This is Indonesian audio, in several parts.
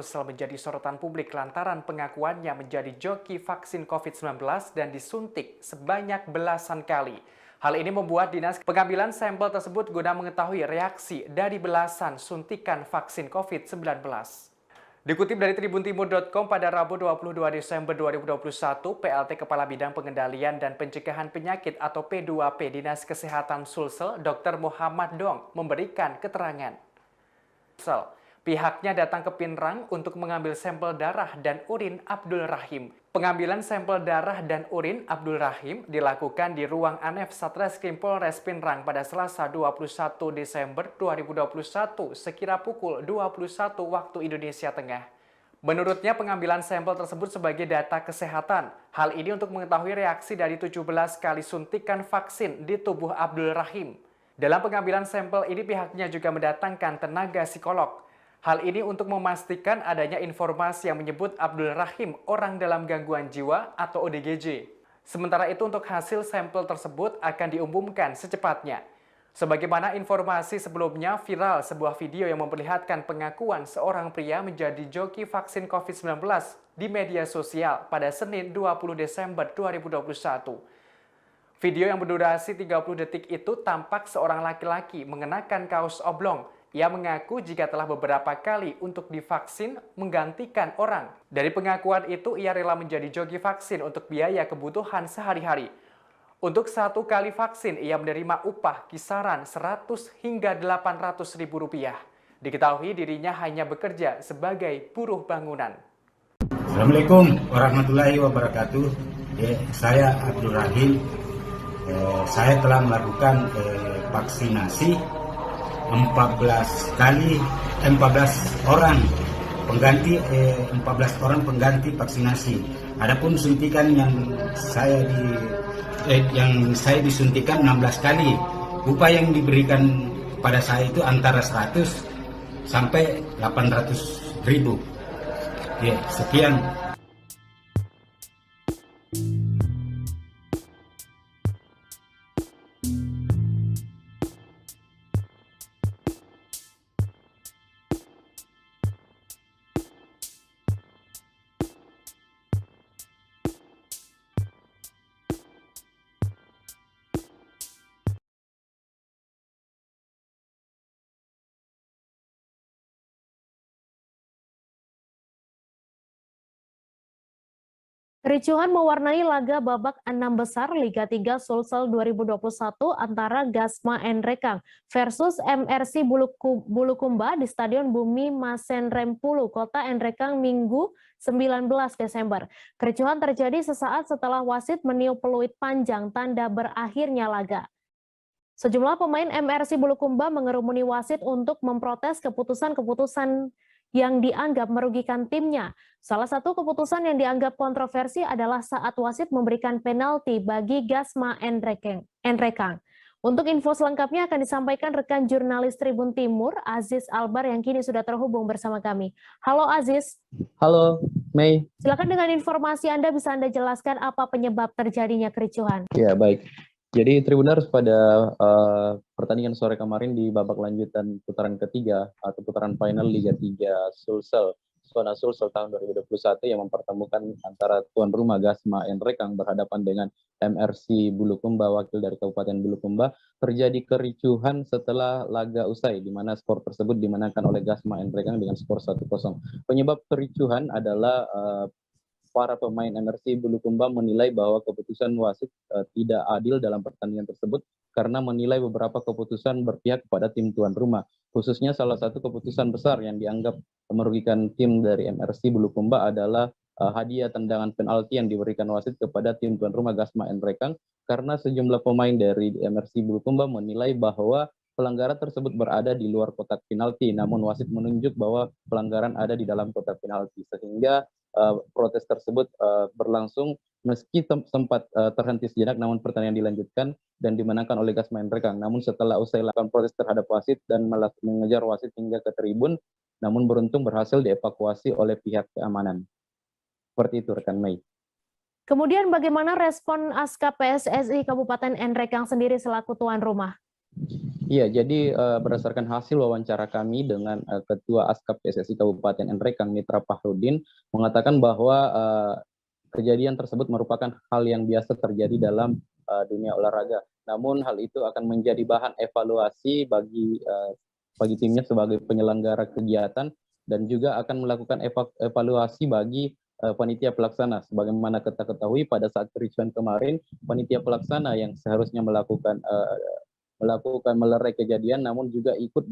Sulsel menjadi sorotan publik lantaran pengakuannya menjadi joki vaksin COVID-19 dan disuntik sebanyak belasan kali. Hal ini membuat Dinas pengambilan sampel tersebut guna mengetahui reaksi dari belasan suntikan vaksin COVID-19. Dikutip dari tribuntimur.com pada Rabu 22 Desember 2021, PLT Kepala Bidang Pengendalian dan Pencegahan Penyakit atau P2P Dinas Kesehatan Sulsel, Dr. Muhammad Dong, memberikan keterangan. Pihaknya datang ke Pinrang untuk mengambil sampel darah dan urin Abdul Rahim. Pengambilan sampel darah dan urin Abdul Rahim dilakukan di ruang ANEF Satreskrim Polres Pinrang pada Selasa 21 Desember 2021 sekira pukul 21 waktu Indonesia Tengah. Menurutnya pengambilan sampel tersebut sebagai data kesehatan. Hal ini untuk mengetahui reaksi dari 17 kali suntikan vaksin di tubuh Abdul Rahim. Dalam pengambilan sampel ini pihaknya juga mendatangkan tenaga psikolog. Hal ini untuk memastikan adanya informasi yang menyebut Abdul Rahim orang dalam gangguan jiwa atau ODGJ. Sementara itu untuk hasil sampel tersebut akan diumumkan secepatnya. Sebagaimana informasi sebelumnya viral sebuah video yang memperlihatkan pengakuan seorang pria menjadi joki vaksin COVID-19 di media sosial pada Senin 20 Desember 2021. Video yang berdurasi 30 detik itu tampak seorang laki-laki mengenakan kaos oblong. Ia mengaku jika telah beberapa kali untuk divaksin menggantikan orang. Dari pengakuan itu, ia rela menjadi joki vaksin untuk biaya kebutuhan sehari-hari. Untuk satu kali vaksin, ia menerima upah kisaran 100 hingga 800 ribu rupiah. Diketahui dirinya hanya bekerja sebagai buruh bangunan. Assalamualaikum warahmatullahi wabarakatuh. Saya Abdul Rahim. Saya telah melakukan vaksinasi 14 orang pengganti vaksinasi. Adapun suntikan yang saya disuntikan 16 kali. Upah yang diberikan pada saya itu antara 100 sampai 800 ribu. Sekian. Kericuhan mewarnai laga babak 6 besar Liga 3 Sulsel 2021 antara Gasma Enrekang versus MRC Bulukumba di Stadion Bumi Masenrempulu, Kota Enrekang Minggu 19 Desember. Kericuhan terjadi sesaat setelah wasit meniup peluit panjang tanda berakhirnya laga. Sejumlah pemain MRC Bulukumba mengerumuni wasit untuk memprotes keputusan-keputusan yang dianggap merugikan timnya. Salah satu keputusan yang dianggap kontroversi adalah saat wasit memberikan penalti bagi Gasma Enrekang. Untuk info selengkapnya akan disampaikan rekan jurnalis Tribun Timur, Aziz Albar, yang kini sudah terhubung bersama kami. Halo Aziz. Halo Mei. Silakan dengan informasi Anda, bisa Anda jelaskan apa penyebab terjadinya kericuhan? Ya, baik. Jadi Tribuners pada pertandingan sore kemarin di babak lanjutan putaran ketiga atau putaran final Liga 3 Sulsel, Zona Sulsel tahun 2021 yang mempertemukan antara tuan rumah Gasma Enrekang berhadapan dengan MRC Bulukumba, wakil dari Kabupaten Bulukumba, terjadi kericuhan setelah laga usai, di mana skor tersebut dimenangkan oleh Gasma Enrekang dengan skor 1-0. Penyebab kericuhan adalah para pemain MRC Bulukumba menilai bahwa keputusan wasit tidak adil dalam pertandingan tersebut karena menilai beberapa keputusan berpihak kepada tim tuan rumah. Khususnya salah satu keputusan besar yang dianggap merugikan tim dari MRC Bulukumba adalah hadiah tendangan penalti yang diberikan wasit kepada tim tuan rumah Gasma Enrekang karena sejumlah pemain dari MRC Bulukumba menilai bahwa pelanggaran tersebut berada di luar kotak penalti, namun wasit menunjuk bahwa pelanggaran ada di dalam kotak penalti, sehingga protes tersebut berlangsung meski sempat terhenti sejenak, namun pertandingan dilanjutkan dan dimenangkan oleh Gasma Enrekang. Namun setelah usai lakukan protes terhadap wasit dan mengejar wasit hingga ke tribun, namun beruntung berhasil dievakuasi oleh pihak keamanan. Seperti itu rekan Mei. Kemudian bagaimana respon ASKA PSSI Kabupaten Enrekang sendiri selaku tuan rumah? Iya, jadi berdasarkan hasil wawancara kami dengan Ketua Askap PSSI Kabupaten Nrekang, Mitra Pahrudin, mengatakan bahwa kejadian tersebut merupakan hal yang biasa terjadi dalam dunia olahraga. Namun hal itu akan menjadi bahan evaluasi bagi timnya sebagai penyelenggara kegiatan dan juga akan melakukan evaluasi bagi panitia pelaksana. Sebagaimana kita ketahui pada saat kericuhan kemarin, panitia pelaksana yang seharusnya melakukan melerai kejadian, namun juga ikut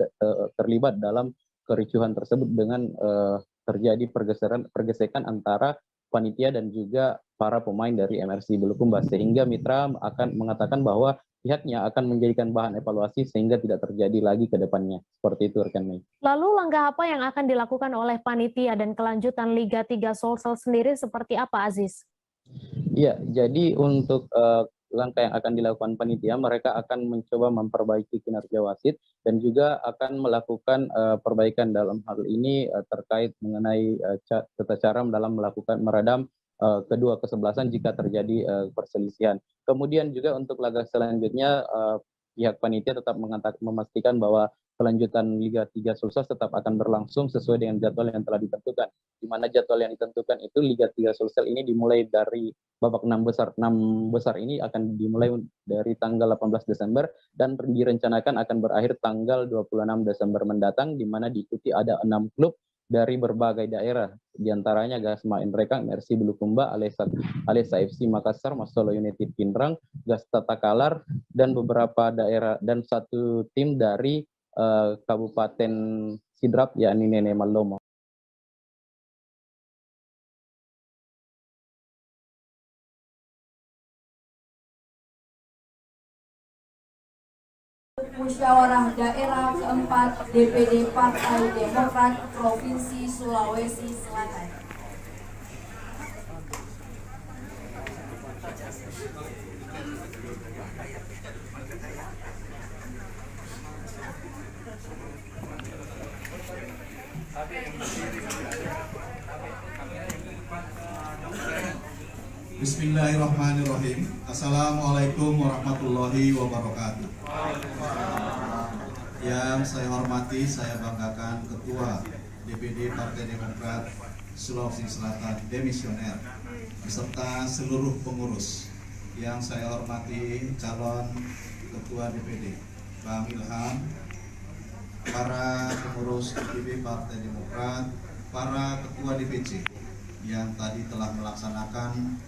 terlibat dalam kericuhan tersebut dengan terjadi pergesekan antara panitia dan juga para pemain dari MRC Bulukumba, sehingga Mitra akan mengatakan bahwa pihaknya akan menjadikan bahan evaluasi sehingga tidak terjadi lagi ke depannya. Seperti itu, rekan Mei. Lalu langkah apa yang akan dilakukan oleh panitia dan kelanjutan Liga 3 Sulsel sendiri seperti apa, Aziz? Iya, jadi untuk langkah yang akan dilakukan panitia, mereka akan mencoba memperbaiki kinerja wasit dan juga akan melakukan perbaikan dalam hal ini terkait mengenai tata cara dalam melakukan meredam kedua kesebelasan jika terjadi perselisihan. Kemudian juga untuk laga selanjutnya pihak panitia tetap memastikan bahwa kelanjutan Liga 3 Sulsel tetap akan berlangsung sesuai dengan jadwal yang telah ditentukan. Di mana jadwal yang ditentukan itu Liga 3 Sulsel ini dimulai dari babak 6 besar. 6 besar ini akan dimulai dari tanggal 18 Desember dan direncanakan akan berakhir tanggal 26 Desember mendatang, di mana diikuti ada 6 klub dari berbagai daerah, diantaranya Gasma Nrekang, MRC Bulukumba, Alesa FC Makassar, Masolo United Pindrang, Gasta Takalar, dan beberapa daerah dan satu tim dari Kabupaten Sidrap, yakni Nene Malomo. Musyawarah Daerah keempat DPD Partai Demokrat Provinsi Sulawesi Selatan. Bismillahirrahmanirrahim. Assalamualaikum warahmatullahi wabarakatuh. Yang saya hormati, saya banggakan Ketua DPD Partai Demokrat Sulawesi Selatan demisioner beserta seluruh pengurus. Yang saya hormati calon Ketua DPD Bang Ilham, para pengurus DPD Partai Demokrat, para Ketua DPC yang tadi telah melaksanakan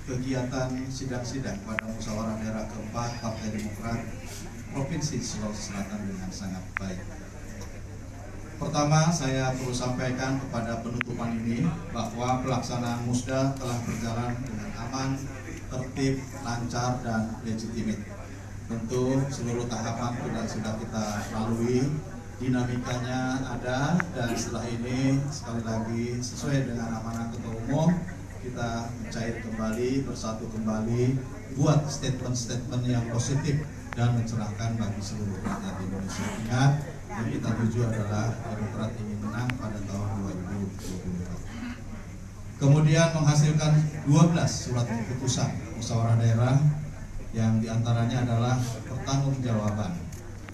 kegiatan sidang-sidang pada musyawarah daerah keempat Partai Demokrat Provinsi Sulawesi Selatan dengan sangat baik. Pertama, saya perlu sampaikan kepada penutupan ini bahwa pelaksanaan musda telah berjalan dengan aman, tertib, lancar, dan legitimate. Tentu seluruh tahapan sudah kita lalui, dinamikanya ada, dan setelah ini sekali lagi sesuai dengan amanah Ketua Umum, kita mencair kembali, bersatu kembali, buat statement-statement yang positif dan mencerahkan bagi seluruh rakyat Indonesia. Ingat, yang kita tuju adalah Demokrat ingin menang pada tahun 2024. Kemudian menghasilkan 12 surat keputusan musyawarah daerah yang diantaranya adalah pertanggungjawaban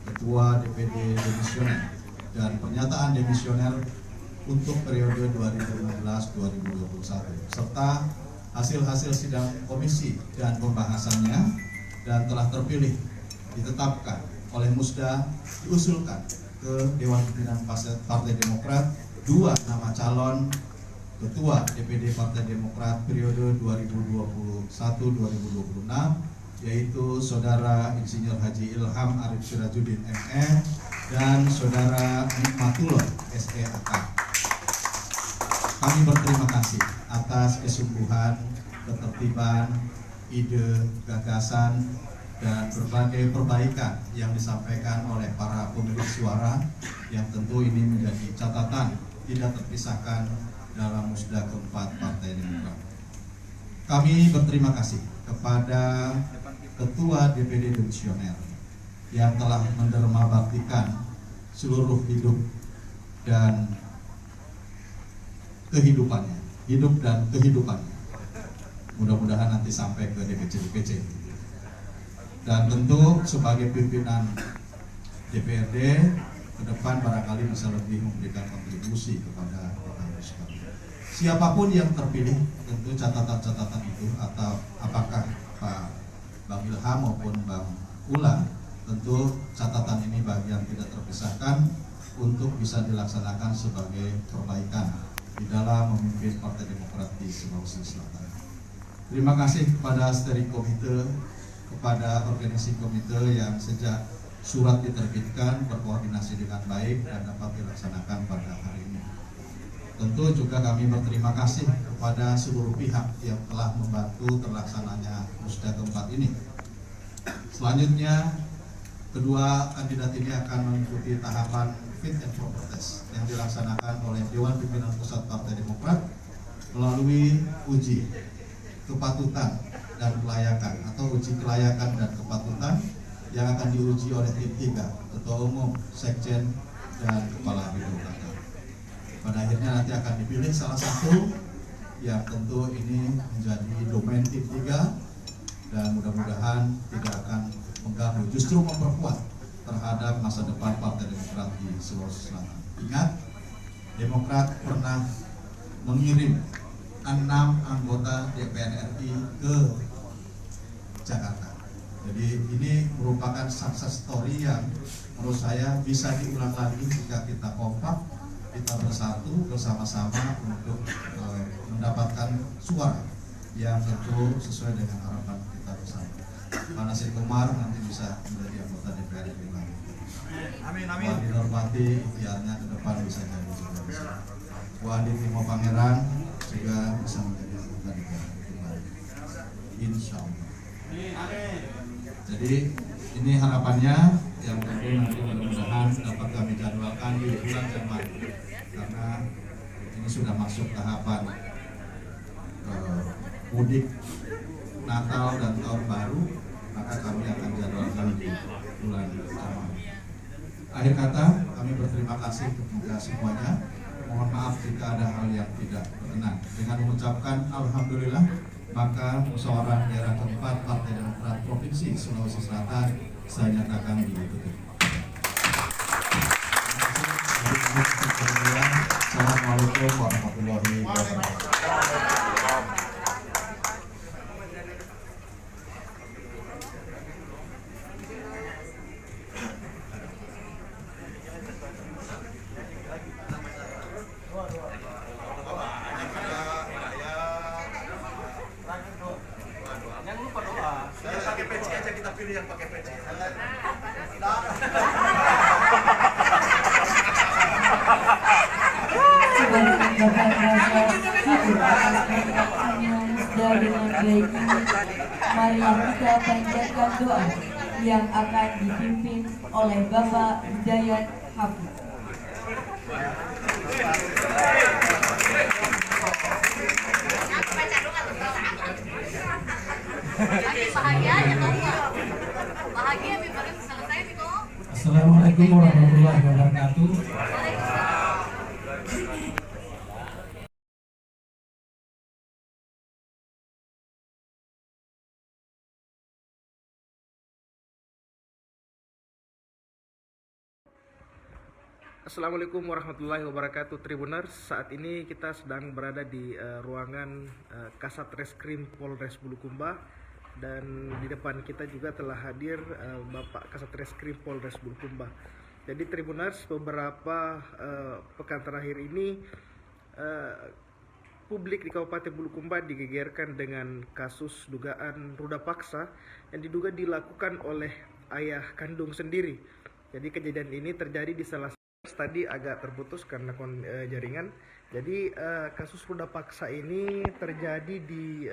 Ketua DPD demisioner dan pernyataan demisioner untuk periode 2016-2021 serta hasil-hasil sidang komisi dan pembahasannya, dan telah terpilih ditetapkan oleh Musda diusulkan ke Dewan Pimpinan Partai Demokrat 2 nama calon Ketua DPD Partai Demokrat periode 2021-2026, yaitu Saudara Insinyur Haji Ilham Arif Sirajuddin ME dan Saudara Nikmatullah SEAK. Kami berterima kasih atas kesungguhan, ketertiban, ide, gagasan, dan berbagai perbaikan yang disampaikan oleh para pemilik suara, yang tentu ini menjadi catatan tidak terpisahkan dalam musda keempat Partai Demokrat. Kami berterima kasih kepada Ketua DPD demisioner yang telah menderma baktikan seluruh hidup dan kehidupannya, hidup dan kehidupannya. Mudah-mudahan nanti sampai ke DPC. Dan tentu sebagai pimpinan DPRD ke depan barangkali bisa lebih memberikan kontribusi kepada Bapak Ibu sekalian. Siapapun yang terpilih, tentu catatan-catatan itu atau apakah Pak Bang Ilham maupun Bang Ula, tentu catatan ini bagian tidak terpisahkan untuk bisa dilaksanakan sebagai perbaikan di dalam memimpin Partai Demokrat di Sulawesi Selatan. Terima kasih kepada steering komite, kepada organisasi komite yang sejak surat diterbitkan berkoordinasi dengan baik dan dapat dilaksanakan pada hari ini. Tentu juga kami berterima kasih kepada seluruh pihak yang telah membantu terlaksananya Musda keempat ini. Selanjutnya, kedua kandidat ini akan mengikuti tahapan fit and proper test yang dilaksanakan oleh Dewan Pimpinan Pusat Partai Demokrat melalui uji kepatutan dan kelayakan atau uji kelayakan dan kepatutan yang akan diuji oleh tim 3, Ketua Umum, Sekjen, dan Kepala Biro Data. Pada akhirnya nanti akan dipilih salah satu yang tentu ini menjadi domain tim 3 dan mudah-mudahan tidak akan mengganggu, justru memperkuat terhadap masa depan Partai Demokrat di Sulawesi Selatan. Ingat, Demokrat pernah mengirim 6 anggota DPR RI ke Jakarta. Jadi ini merupakan success story yang menurut saya bisa diulang lagi jika kita kompak, kita bersatu bersama-sama untuk mendapatkan suara yang tentu sesuai dengan harapan kita bersama. Pak Nasir Komar nanti bisa menjadi anggota DPR RI lagi. Amin, amin. Wah, dihormati ikhtiarnya ke depan bisa jadi juga bisa. Wah, di Timo Pangeran juga bisa menjadi anggota DPR RI lagi. Insya Allah. Jadi ini harapannya yang tentu nanti mudah-mudahan dapat kami jadwalkan di bulan Januari karena ini sudah masuk tahapan mudik Natal dan Tahun Baru, maka kami akan jadwalkan di bulan Januari. Akhir kata, kami berterima kasih kepada semuanya. Mohon maaf jika ada hal yang tidak berkenan. Dengan mengucapkan Alhamdulillah, maka musyawarah daerah keempat Partai Demokrat Provinsi Sulawesi Selatan saya nyatakan ditutup. Assalamualaikum warahmatullahi wabarakatuh. Mari kita panjatkan doa yang akan dipimpin oleh Bapak Hidayat Hafiz. Assalamualaikum warahmatullahi wabarakatuh. Assalamualaikum warahmatullahi wabarakatuh, Tribuners. Saat ini kita sedang berada di ruangan Kasat Reskrim Polres Bulukumba, dan di depan kita juga telah hadir Bapak Kasat Reskrim Polres Bulukumba. Jadi Tribuners, beberapa pekan terakhir ini publik di Kabupaten Bulukumba digegerkan dengan kasus dugaan ruda paksa yang diduga dilakukan oleh ayah kandung sendiri. Jadi kejadian ini terjadi di salah tadi agak terputus karena jaringan. Jadi kasus ruda paksa ini terjadi di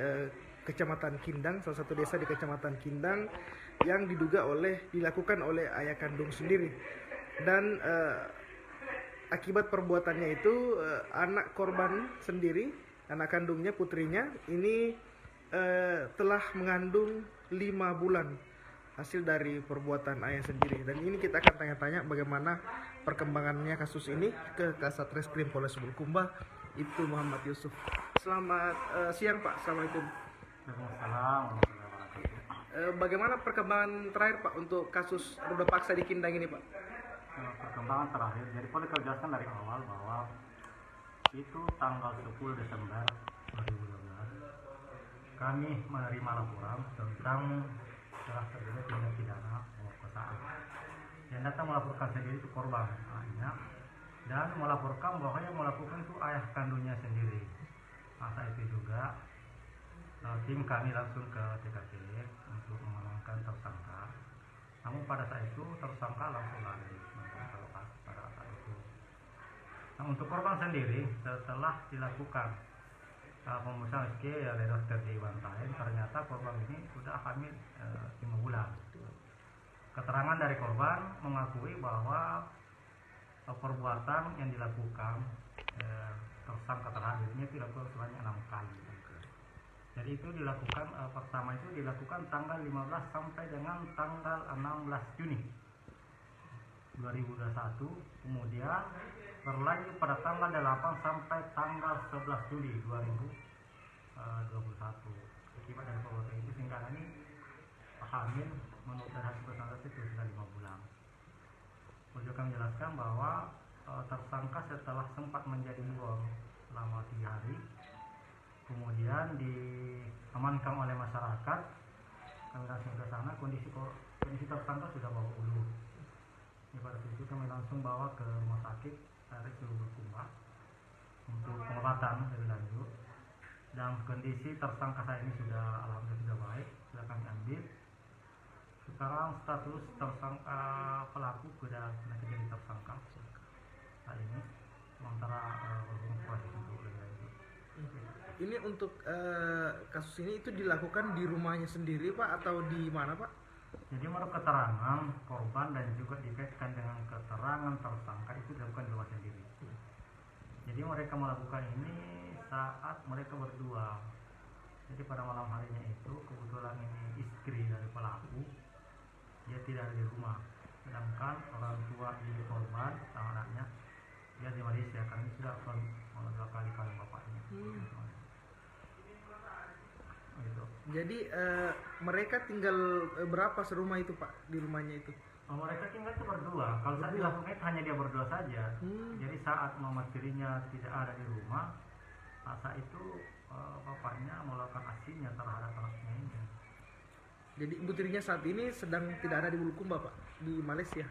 Kecamatan Kindang, salah satu desa di Kecamatan Kindang, yang diduga dilakukan oleh ayah kandung sendiri. Dan akibat perbuatannya itu anak korban sendiri, anak kandungnya, putrinya ini telah mengandung 5 bulan hasil dari perbuatan ayah sendiri. Dan ini kita akan tanya-tanya bagaimana perkembangannya kasus ini ke Kasat Reskrim Polres Bulukumba, Ibtu Muhammad Yusuf. Selamat siang Pak. Assalamualaikum. Bagaimana perkembangan terakhir Pak untuk kasus ruda paksa di Kindang ini Pak? perkembangan terakhir, jadi boleh saya jelaskan dari awal bahwa itu tanggal 10 Desember 2012 kami menerima laporan tentang telah terjadi tindak pidana pemerkosaan. Yang datang melaporkan sendiri itu korban anaknya, dan melaporkan bahwa yang melakukan itu ayah kandungnya sendiri. Masa itu juga tim kami langsung ke TKP untuk mengamankan tersangka. Namun pada saat itu tersangka langsung lari pada saat itu. Nah, untuk korban sendiri setelah dilakukan pemeriksaan SK oleh dokter di Bantaeng, ternyata korban ini sudah hamil 5 bulan. Keterangan dari korban mengakui bahwa perbuatan yang dilakukan tersangka terhadapnya dilakukan sebanyak 6 kali. Jadi itu dilakukan pertama itu dilakukan tanggal 15 sampai dengan tanggal 16 Juni 2021, kemudian berlanjut pada tanggal 8 sampai tanggal 11 Juli 2021. Akibat dari perbuatan itu sehingga ini hamil menurut dari hasil persalinan itu sudah 5 bulan. Perlu kami jelaskan bahwa tersangka setelah sempat menjadi buron selama 3 hari, kemudian diamankan oleh masyarakat. Kami langsung ke sana, kondisi tersangka sudah bawa ulu. Pada saat itu kami langsung bawa ke rumah sakit RS Bulukumba untuk pengobatan lebih lanjut. Dan kondisi tersangka saya ini sudah alhamdulillah sudah baik, sudah kami ambil. Sekarang status tersangka pelaku sudah menjadi tersangka saat ini, sementara proses untuk lebih lanjut. Ini untuk kasus ini itu dilakukan di rumahnya sendiri Pak atau di mana Pak? Jadi menurut keterangan korban dan juga dikaitkan dengan keterangan tersangka itu dilakukan di rumah sendiri. Jadi mereka melakukan ini saat mereka berdua. Jadi pada malam harinya itu kebetulan ini istri dari pelaku, dia tidak ada di rumah. Sedangkan orang tua di korban sama anaknya dia di Malaysia karena ini sudah 2 kali kawin bapaknya. Gitu. Jadi mereka tinggal berapa serumah itu Pak di rumahnya itu? Mereka tinggal itu berdua. Kalau saat dilakukan itu hanya dia berdua saja. Jadi saat mama tirinya tidak ada di rumah, saat itu bapaknya melakukan aksinya terhadap anaknya ini. Jadi ibu tirinya saat ini sedang tidak ada di Bulukumba Pak, di Malaysia.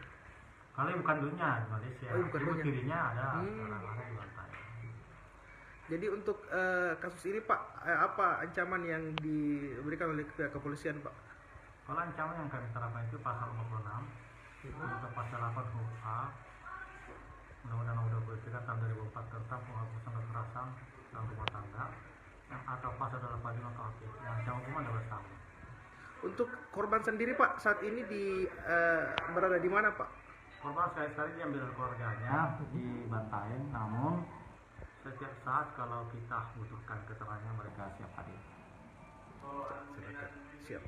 Kalau bukan dulunya di Malaysia, ibu tirinya ada di Bantaeng. Jadi untuk kasus ini Pak, apa ancaman yang diberikan oleh pihak kepolisian Pak? Kalau ancaman yang kami terapkan itu pasal 46, untuk pasal 8 huruf A, Undang-Undang Nomor 23 Tahun 2004 tentang penghapusan kekerasan dalam rumah tangga, atau pasal 85 KUHP yang ancaman hukuman 12 tahun. Untuk korban sendiri Pak, saat ini berada di mana Pak? Korban sekali-sekali diambil keluarganya di Bantaeng, namun setiap saat kalau kita butuhkan keterangan mereka siap hadir. Siap.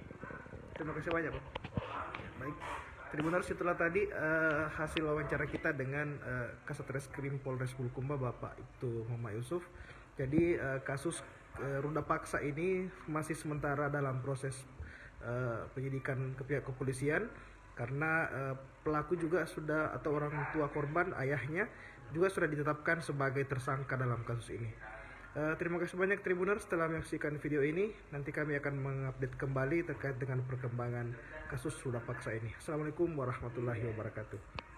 Terima kasih banyak Pak. Baik. Tribuners, itulah tadi hasil wawancara kita dengan Kasat Reskrim Polres Bulukumba Bapak Ibtu Muhammad Yusuf. Jadi kasus ruda paksa ini masih sementara dalam proses penyidikan ke pihak kepolisian karena pelaku juga sudah, atau orang tua korban ayahnya juga sudah ditetapkan sebagai tersangka dalam kasus ini. Terima kasih banyak Tribuners setelah menyaksikan video ini. Nanti kami akan mengupdate kembali terkait dengan perkembangan kasus ruda paksa ini. Assalamualaikum warahmatullahi wabarakatuh.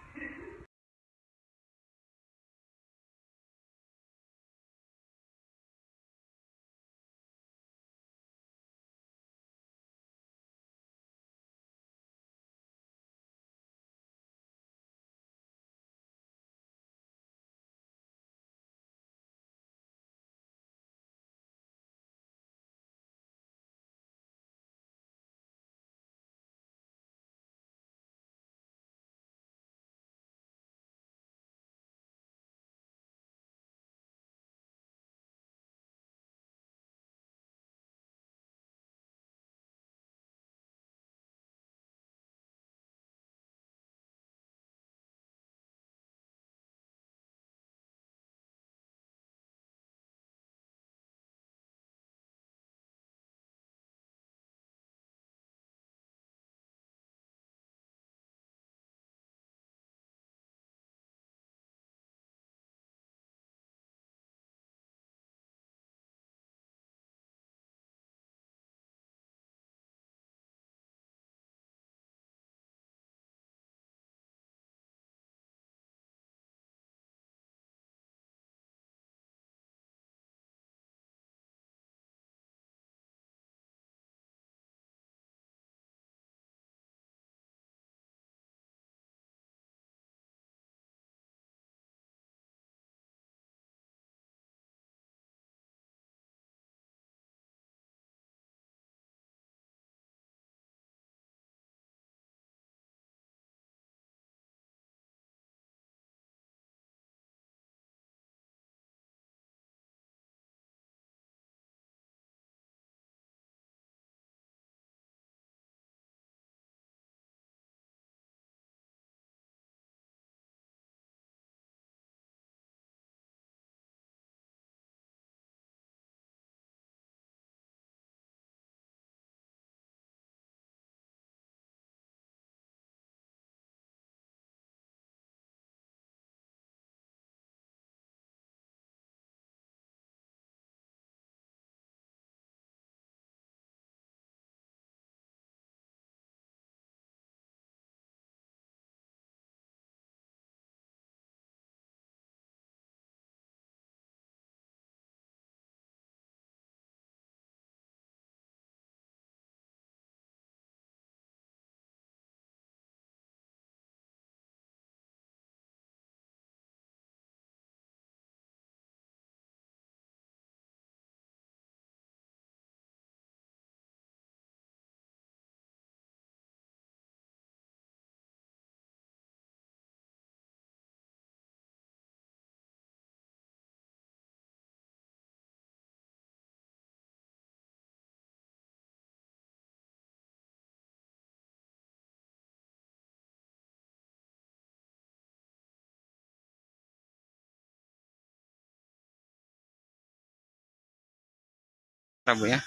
Bu ya.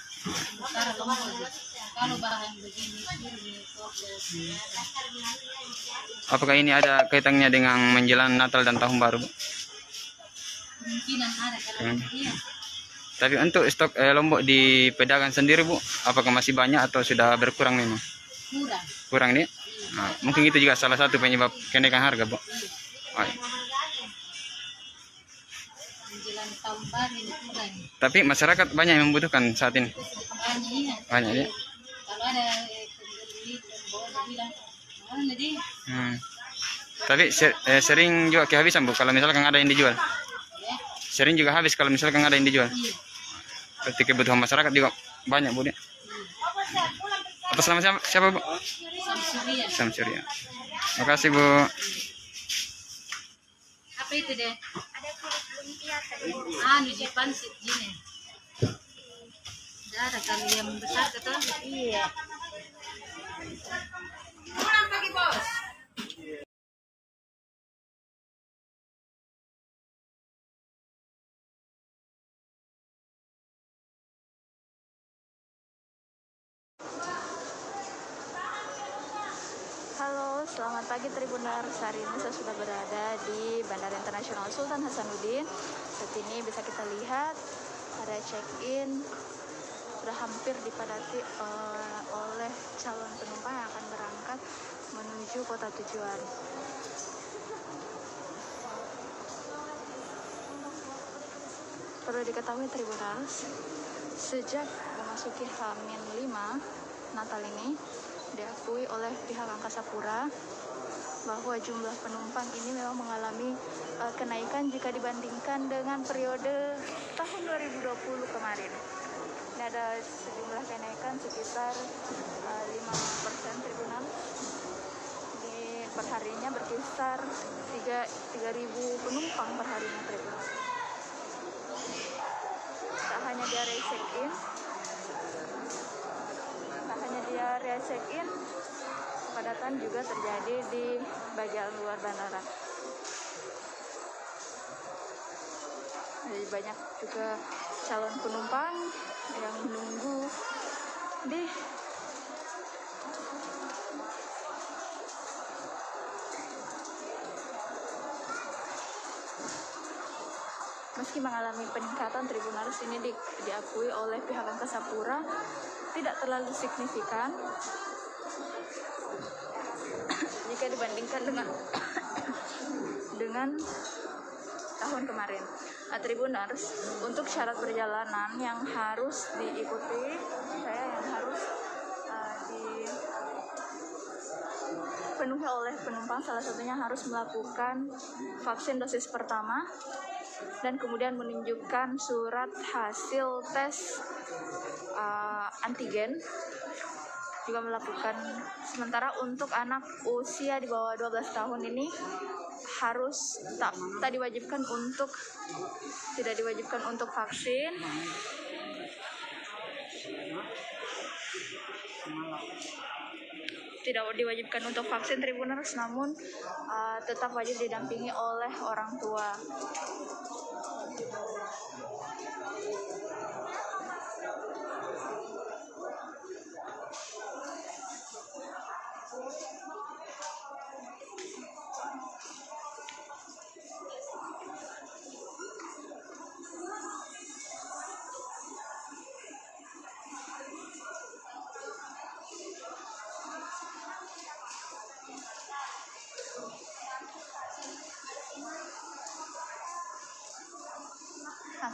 Kalau bahan begini Apakah ini ada kaitannya dengan menjelang Natal dan Tahun Baru, Bu? kemungkinan ada kalau iya. Tapi untuk stok lombok di pedagang sendiri, Bu, apakah masih banyak atau sudah berkurang memang? Kurang nih? Nah, mungkin itu juga salah satu penyebab kenaikan harga, Bu. Oh, iya. Menjelang tahun baru ini kurang. Tapi masyarakat banyak yang membutuhkan saat ini. Banyak ya. Kalau ada pembeli bilang mana deh. Tapi sering juga kehabisan, Bu, kalau misalkan ada yang dijual. Sering juga habis kalau misalkan ada yang dijual. Berarti kebutuhan masyarakat juga banyak, Bu. Atas nama siapa, Bu? Samsuria. Terima kasih, Bu. Apa itu deh? Ada kulit lumpia tadi. Di pansit gini. Ada kali yang besar kata? Iya. Kurang pagi, Bos. Halo, selamat pagi Tribuners. Hari ini saya sudah berada di Bandara Internasional Sultan Hasanuddin. Saat ini bisa kita lihat area check-in sudah hampir dipadati oleh calon penumpang yang akan berangkat menuju kota tujuan. Perlu diketahui Tribuners, sejak memasuki H-5 Natal ini diakui oleh pihak Angkasa Pura bahwa jumlah penumpang ini memang mengalami kenaikan jika dibandingkan dengan periode tahun 2020 kemarin. Ini ada sejumlah kenaikan sekitar 5% Tribunal. Ini perharinya berkisar 3.000 penumpang perharinya Tribunal. Tak hanya di area check-in, check-in, kepadatan juga terjadi di bagian luar bandara. Jadi banyak juga calon penumpang yang menunggu di meski mengalami peningkatan, Tribuners ini diakui oleh pihak Angkasa Pura tidak terlalu signifikan jika dibandingkan dengan tahun kemarin. Tribuners, untuk syarat perjalanan yang harus diikuti, yang harus dipenuhi oleh penumpang, salah satunya harus melakukan vaksin dosis pertama dan kemudian menunjukkan surat hasil tes antigen, juga melakukan. Sementara untuk anak usia di bawah 12 tahun ini harus tidak diwajibkan untuk vaksin. Tidak diwajibkan untuk vaksin Tribuners, namun tetap wajib didampingi oleh orang tua.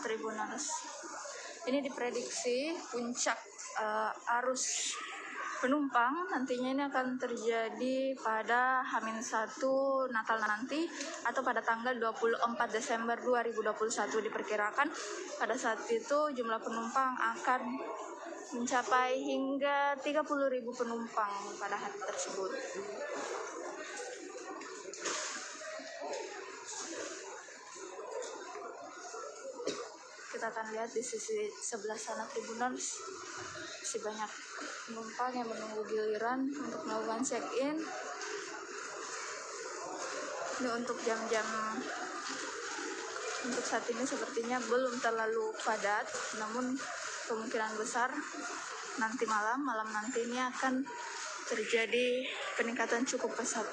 Tribuners, ini diprediksi puncak arus penumpang nantinya ini akan terjadi pada H-1 Natal nanti atau pada tanggal 24 Desember 2021. Diperkirakan pada saat itu jumlah penumpang akan mencapai hingga 30.000 penumpang pada hari tersebut. Kita akan lihat di sisi sebelah sana Tribuners, masih banyak penumpang yang menunggu giliran untuk melakukan check-in. Ini untuk jam-jam untuk saat ini sepertinya belum terlalu padat, namun kemungkinan besar nanti malam nanti ini akan terjadi peningkatan cukup pesat.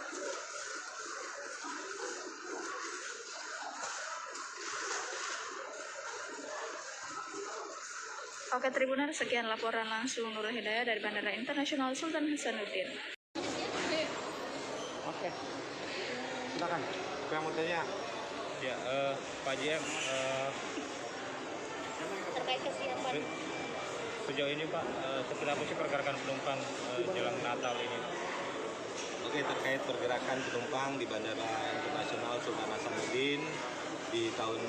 Oke Tribuner, sekian laporan langsung Nurul Hidayah dari Bandara Internasional Sultan Hasanuddin. Oke, silakan. Apa yang mau tanya? Ya, Pak JM, terkait kesiapan sejauh ini Pak, seperti apa sih pergerakan penumpang jelang Natal ini? Oke, terkait pergerakan penumpang di Bandara Internasional Sultan Hasanuddin di tahun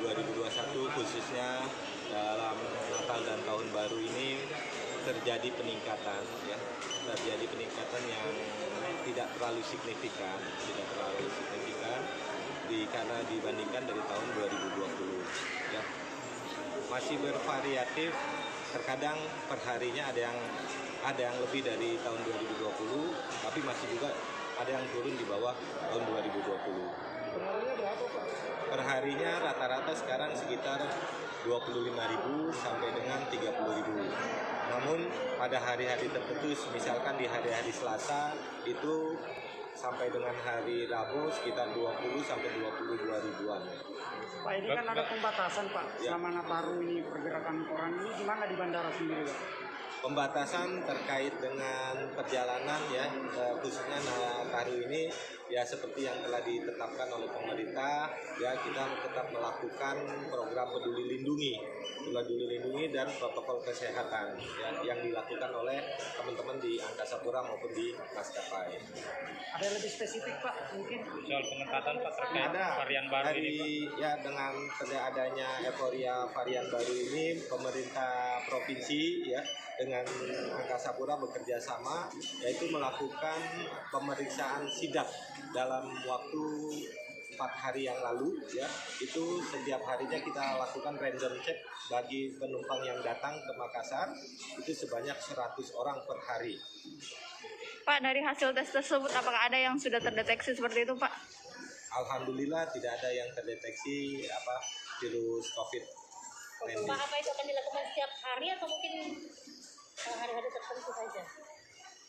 2021 khususnya dalam Natal dan Tahun Baru ini terjadi peningkatan yang tidak terlalu signifikan karena dibandingkan dari tahun 2020 ya. Masih bervariatif, terkadang perharinya ada yang lebih dari tahun 2020, tapi masih juga ada yang turun di bawah tahun 2020. Perharinya rata-rata sekarang sekitar 25.000 sampai dengan 30.000. Namun pada hari-hari tertentu, misalkan di hari-hari Selasa itu sampai dengan hari Rabu sekitar 20 sampai 22 ribuan. Pak, ini kan ada pembatasan Pak, selama Nataru ini pergerakan orang ini gimana di bandara sendiri Pak? Pembatasan terkait dengan perjalanan ya, khususnya Nataru ini ya seperti yang telah ditetapkan oleh pemerintah ya, kita tetap melakukan program peduli lindungi dan protokol kesehatan ya, yang dilakukan oleh teman-teman di Angkasa Pura maupun di maskapai. Ada yang lebih spesifik Pak mungkin soal pengetatan Pak terkait varian baru ini Pak? Ya, dengan adanya euforia varian baru ini, pemerintah provinsi ya dengan Angkasa Pura bekerja sama yaitu melakukan pemeriksaan sidak dalam waktu 4 hari yang lalu ya. Itu setiap harinya kita lakukan random check bagi penumpang yang datang ke Makassar itu sebanyak 100 orang per hari. Pak, dari hasil tes tersebut apakah ada yang sudah terdeteksi seperti itu Pak? Alhamdulillah tidak ada yang terdeteksi virus COVID-19. Pak, apa itu akan dilakukan setiap hari atau mungkin hari-hari tertentu saja?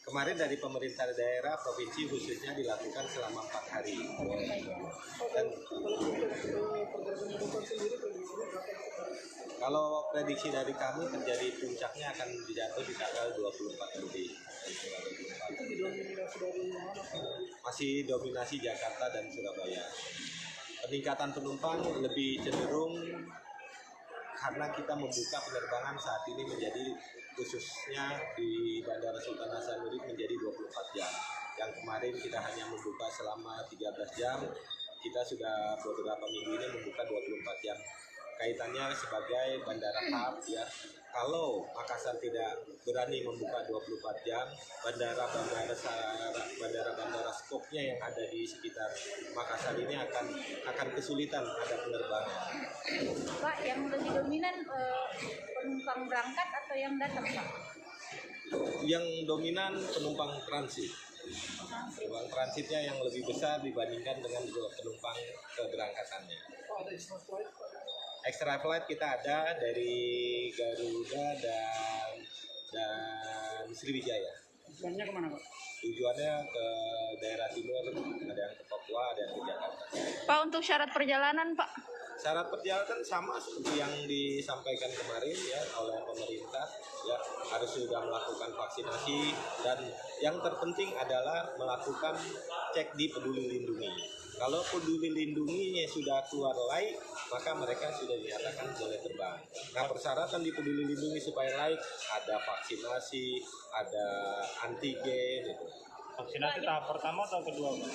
Kemarin dari pemerintah daerah provinsi khususnya dilakukan selama 4 hari. Dan kalau prediksi dari kami terjadi puncaknya akan dijatuh di tanggal 24 Juli. Masih dominasi Jakarta dan Surabaya. Peningkatan penumpang lebih cenderung karena kita membuka penerbangan saat ini menjadi khususnya di Bandara Sultan Hasanuddin menjadi 24 jam. Yang kemarin kita hanya membuka selama 13 jam, kita sudah beberapa minggu ini membuka 24 jam. Kaitannya sebagai bandara hub ya. Kalau Makassar tidak berani membuka 24 jam, bandara-bandara skopnya yang ada di sekitar Makassar ini akan kesulitan ada penerbangan. Pak, yang lebih dominan penumpang berangkat atau yang datang Pak? Yang dominan penumpang transit. Penumpang transitnya yang lebih besar dibandingkan dengan penumpang keberangkatannya. Extra flight kita ada dari Garuda dan Sriwijaya. Tujuannya kemana Pak? Tujuannya ke daerah timur, ada yang ke Papua, ada yang ke Jakarta. Pak, untuk syarat perjalanan Pak? Syarat perjalanan sama seperti yang disampaikan kemarin ya oleh pemerintah ya, harus sudah melakukan vaksinasi dan yang terpenting adalah melakukan cek di Peduli Lindungi. Kalau Peduli Lindunginya sudah keluar laik, maka mereka sudah dinyatakan boleh terbang. Nah, persyaratan di Peduli Lindungi supaya laik ada vaksinasi, ada antigen gitu. Vaksinasi tahap pertama atau kedua Pak?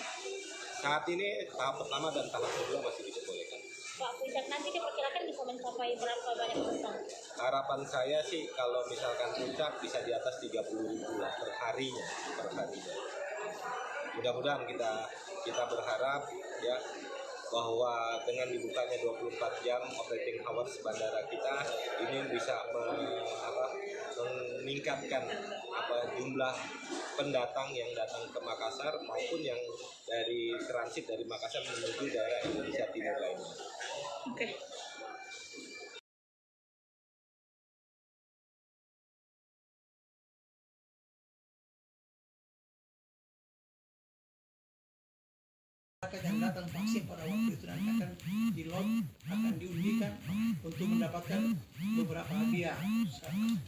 Saat ini tahap pertama dan tahap kedua masih diperbolehkan. Pak, puncak nanti diperkirakan bisa mencapai berapa banyak penumpang? Harapan saya sih kalau misalkan puncak bisa di atas 30.000 lah per harinya. Mudah-mudahan kita berharap ya bahwa dengan dibukanya 24 jam operating hours bandara kita ini bisa meningkatkan jumlah pendatang yang datang ke Makassar maupun yang dari transit dari Makassar menuju daerah Indonesia Timur lainnya. Oke. masyarakat yang datang vaksin pada waktu itu nanti akan di-lot, akan diundikan untuk mendapatkan beberapa hadiah.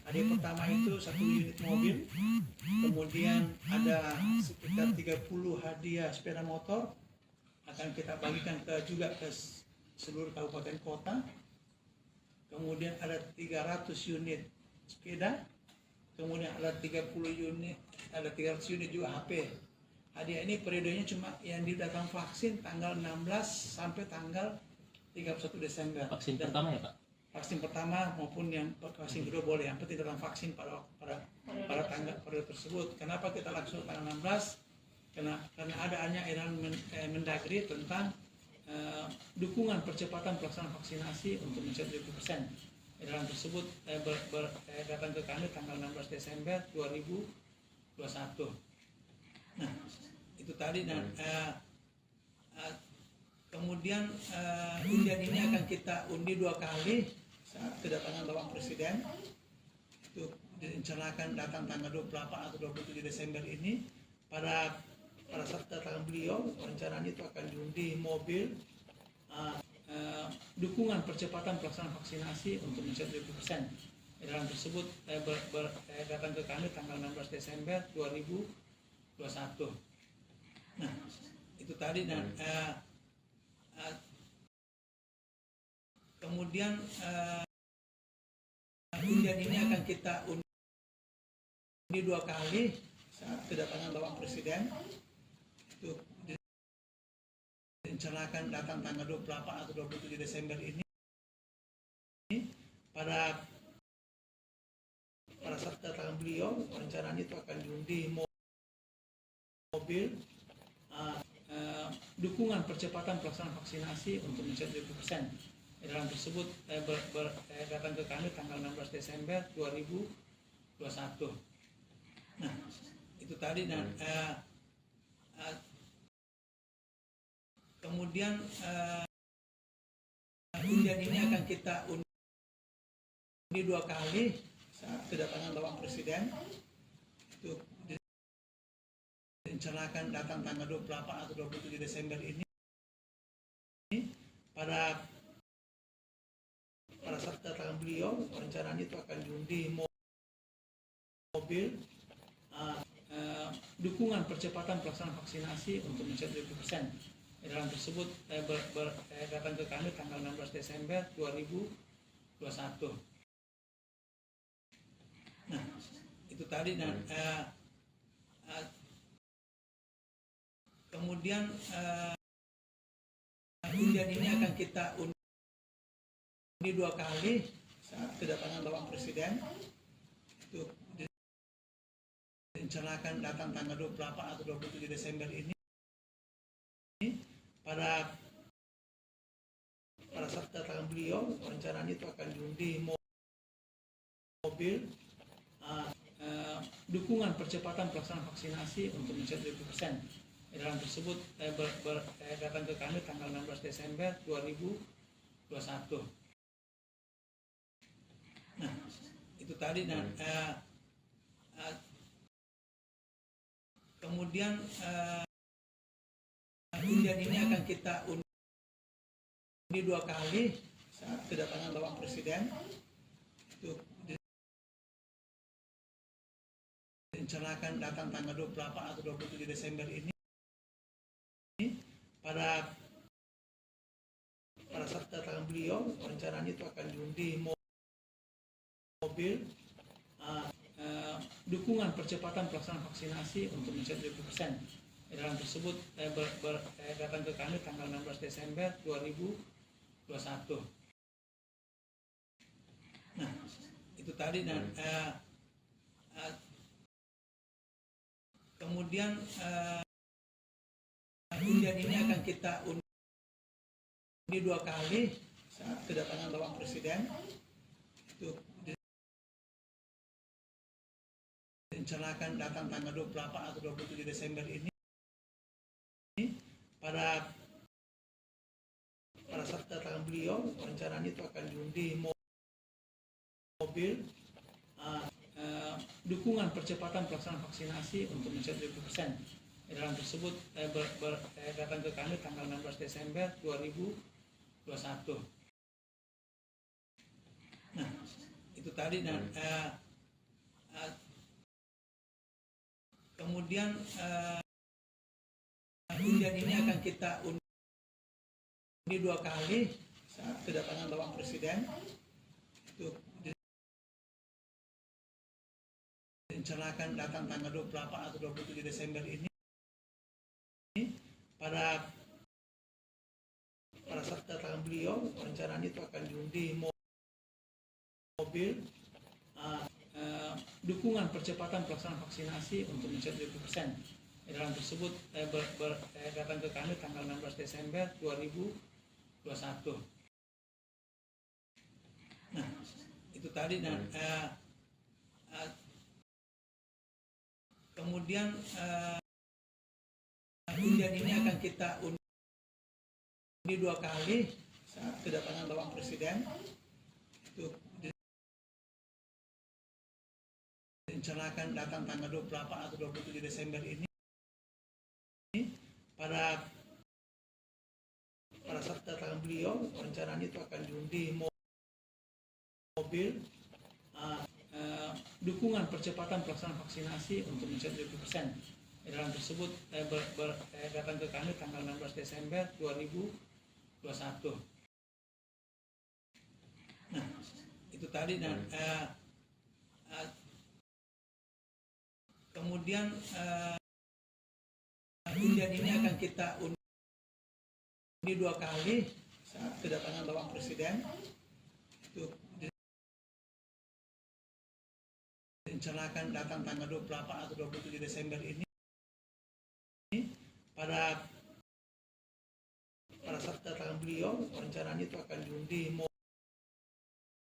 Hadiah pertama itu 1 unit mobil, kemudian ada sekitar 30 hadiah sepeda motor, akan kita bagikan juga ke seluruh kabupaten kota. Kemudian ada 300 unit sepeda, kemudian ada 300 unit juga HP. Hadiah ini periodenya cuma yang datang vaksin tanggal 16 sampai tanggal 31 Desember. Vaksin pertama ya Pak? Vaksin pertama maupun yang vaksin kedua boleh, yang penting datang vaksin pada tanggal periode tersebut. Kenapa kita langsung tanggal 16? Karena adanya edaran Mendagri tentang dukungan percepatan pelaksanaan vaksinasi untuk mencapai 70%. Edaran tersebut datang ke kami tanggal 16 Desember 2021. Nah, itu tadi. Kemudian undian ini akan kita undi 2 kali saat kedatangan Bapak Presiden. Itu direncanakan datang tanggal 28 atau 27 Desember ini. Pada saat kedatangan beliau, rencananya itu akan diundi mobil dukungan percepatan pelaksanaan vaksinasi untuk mencapai 70%. Edaran tersebut datang ke kami tanggal 16 Desember 2021. Nah, itu tadi. Kemudian undian ini akan kita undi 2 kali saat kedatangan Bapak Presiden. Itu direncanakan datang tanggal 28 atau 27 Desember ini. Pada saat kedatangan beliau, rencananya itu akan diundi mobil dukungan percepatan pelaksanaan vaksinasi untuk mencapai 70%. Edaran tersebut datang ke kami tanggal 16 Desember 2021. Nah, itu tadi. Kemudian undian ini akan kita undi 2 kali saat kedatangan Bapak Presiden. Itu direncanakan datang tanggal 28 atau 27 Desember ini. Pada saat kedatangan beliau, rencananya itu akan diundi mobil dukungan percepatan pelaksanaan vaksinasi untuk mencapai 70%. Edaran tersebut datang ke kami tanggal 16 Desember 2021. Nah, itu tadi. Kemudian undian ini akan kita undi 2 kali saat kedatangan Bapak Presiden. Itu direncanakan datang tanggal 28 atau 27 Desember ini. Pada saat kedatangan beliau, rencananya itu akan diundi mobil dukungan percepatan pelaksanaan vaksinasi untuk mencapai 70%. Edaran tersebut datang ke kami tanggal 16 Desember 2021. Nah, itu tadi. Kemudian undian ini akan kita undi 2 kali saat kedatangan Bapak Presiden. Itu direncanakan datang tanggal 28 atau 27 Desember ini. Pada saat kedatangan beliau, rencananya itu akan diundi mobil dukungan percepatan pelaksanaan vaksinasi untuk mencapai 70%. Edaran tersebut datang ke kami tanggal 16 Desember 2021. Nah, itu tadi. Kemudian undian ini akan kita undi 2 kali saat kedatangan Bapak Presiden. Itu direncanakan datang tanggal 28 atau 27 Desember ini. Pada saat kedatangan beliau, rencananya itu akan diundi mobil dukungan percepatan pelaksanaan vaksinasi untuk mencapai 70%. Edaran tersebut datang ke kami tanggal 16 Desember 2021. Nah, itu tadi. Kemudian undian ini akan kita undi 2 kali saat kedatangan Bapak Presiden. Itu direncanakan datang tanggal 28 atau 27 Desember ini. Pada saat kedatangan beliau, rencananya itu akan diundi mobil dukungan percepatan pelaksanaan vaksinasi untuk mencapai 20%. Edaran tersebut datang ke kami tanggal 16 Desember 2021. Nah, itu tadi. Kemudian undian ini akan kita undi 2 kali saat kedatangan Bapak Presiden. Itu direncanakan datang tanggal 28 atau 27 Desember ini. Pada saat kedatangan beliau, rencananya itu akan diundi mobil dukungan percepatan pelaksanaan vaksinasi untuk mencapai 20%. Edaran tersebut datang ke kami tanggal 16 Desember 2021. Nah, itu tadi. Kemudian undian ini akan kita undi 2 kali saat kedatangan Bapak Presiden. Itu direncanakan datang tanggal 28 atau 27 Desember ini. Pada saat kedatangan beliau, rencananya itu akan diundi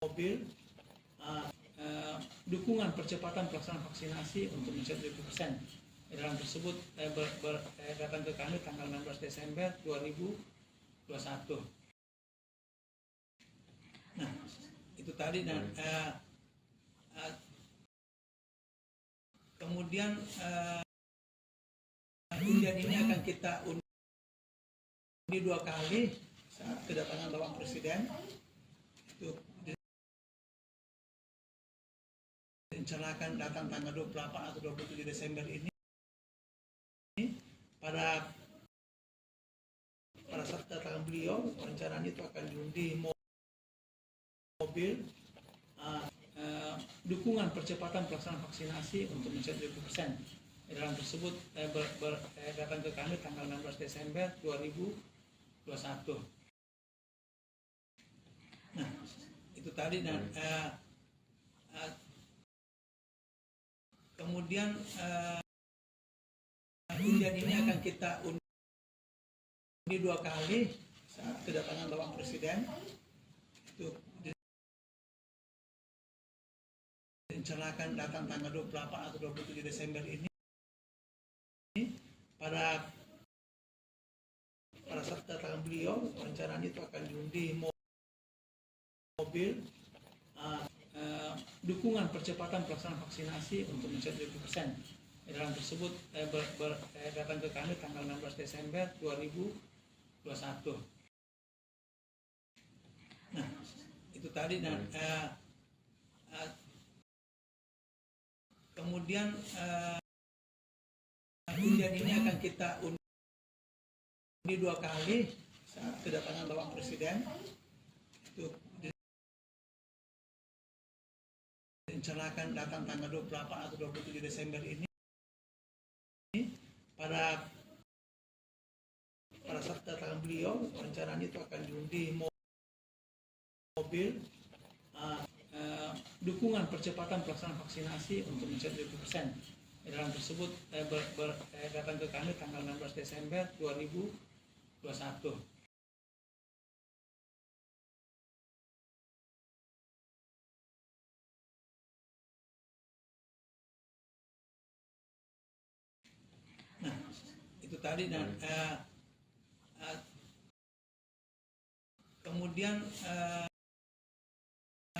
mobil dukungan percepatan pelaksanaan vaksinasi untuk mencapai 20%. Edaran tersebut datang ke kami tanggal 16 Desember 2021. Nah, itu tadi. Kemudian undian ini akan kita undi 2 kali saat kedatangan Bapak Presiden. Itu direncanakan datang tanggal 28 atau 27 Desember ini. Pada saat kedatangan beliau, rencananya itu akan diundi mobil dukungan percepatan pelaksanaan vaksinasi untuk mencapai 20%. Edaran tersebut datang ke kami tanggal 16 Desember 2021. Nah, itu tadi. Kemudian undian ini akan kita undi 2 kali saat kedatangan Bapak Presiden. Itu direncanakan datang tanggal 28 atau 27 Desember ini. Pada saat kedatangan beliau, rencananya itu akan diundi mobil dukungan percepatan pelaksanaan vaksinasi untuk mencapai 20%. Edaran tersebut datang ke kami tanggal 16 Desember 2021. Nah, itu tadi. Kemudian undian ini akan kita undi 2 kali saat kedatangan Bapak Presiden. Itu direncanakan datang tanggal 28 atau 27 Desember ini. Pada saat kedatangan beliau, rencananya itu akan diundi mobil dukungan percepatan pelaksanaan vaksinasi untuk mencapai 20%. Edaran tersebut datang ke kami tanggal 16 Desember 2021. Nah, itu tadi. Kemudian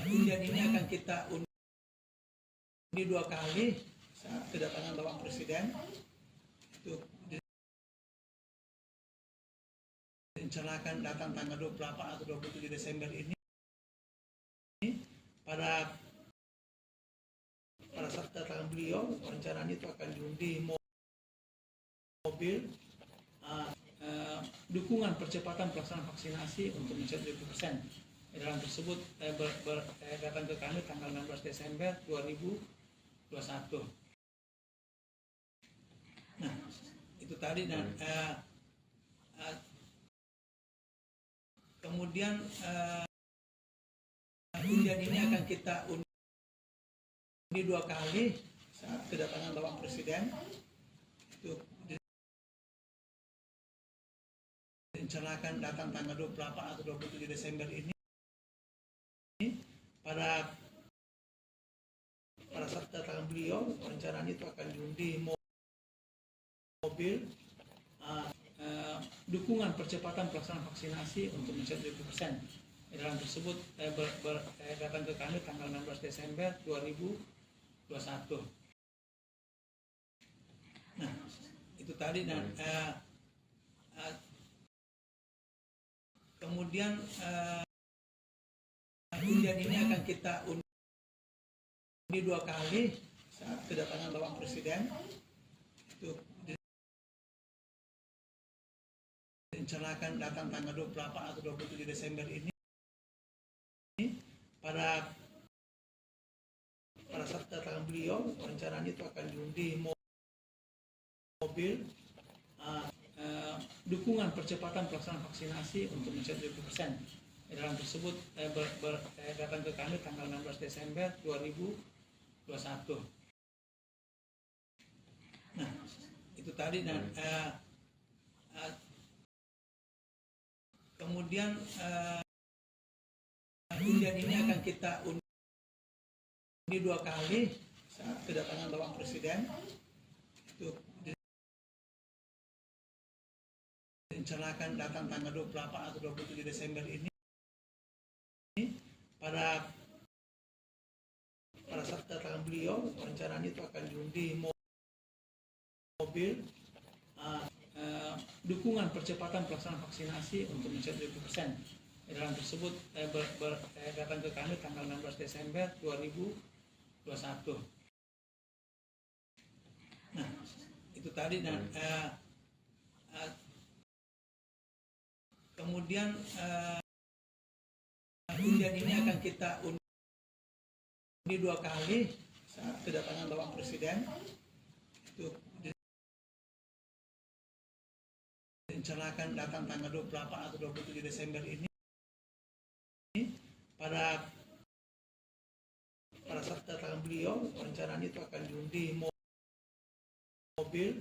undian ini akan kita undi 2 kali saat kedatangan Bapak Presiden. Itu direncanakan datang tanggal 28 atau 27 Desember ini. Pada saat kedatangan beliau, rencananya itu akan diundi mobil dukungan percepatan pelaksanaan vaksinasi untuk mencapai 20%. Dalam tersebut datang ke kami tanggal 16 Desember 2021. Nah, itu tadi. Dan kemudian undian ini akan kita undi 2 kali saat kedatangan Bapak Presiden. Itu direncanakan datang tanggal 28 atau 27 Desember ini. Pada saat kedatangan beliau, rencananya itu akan diundi mobil dukungan percepatan pelaksanaan vaksinasi untuk mencapai 20%. Dalam tersebut datang ke kami tanggal 16 Desember 2021. Nah, itu tadi. Dan kemudian undian ini akan kita undi 2 kali saat kedatangan Bapak Presiden. Itu direncanakan datang tanggal 28 atau 27 Desember ini. Pada saat kedatangan beliau, rencananya itu akan diundi mobil dukungan percepatan pelaksanaan vaksinasi untuk mencapai 20%. Dalam tersebut datang ke kami tanggal 16 Desember 2021. Nah, itu tadi. Dan kemudian undian ini akan kita undi 2 kali saat kedatangan Bapak Presiden. Itu direncanakan datang tanggal 28 atau 27 Desember ini. Pada saat kedatangan beliau, rencananya itu akan diundi mobil dukungan percepatan pelaksanaan vaksinasi untuk mencapai 20%. Dalam tersebut datang ke kami tanggal 16 Desember 2021. Nah, itu tadi. Dan kemudian undian ini akan kita undi 2 kali saat kedatangan Bapak Presiden. Itu direncanakan datang tanggal 28 atau 27 Desember ini. Pada saat kedatangan beliau, rencananya itu akan diundi mobil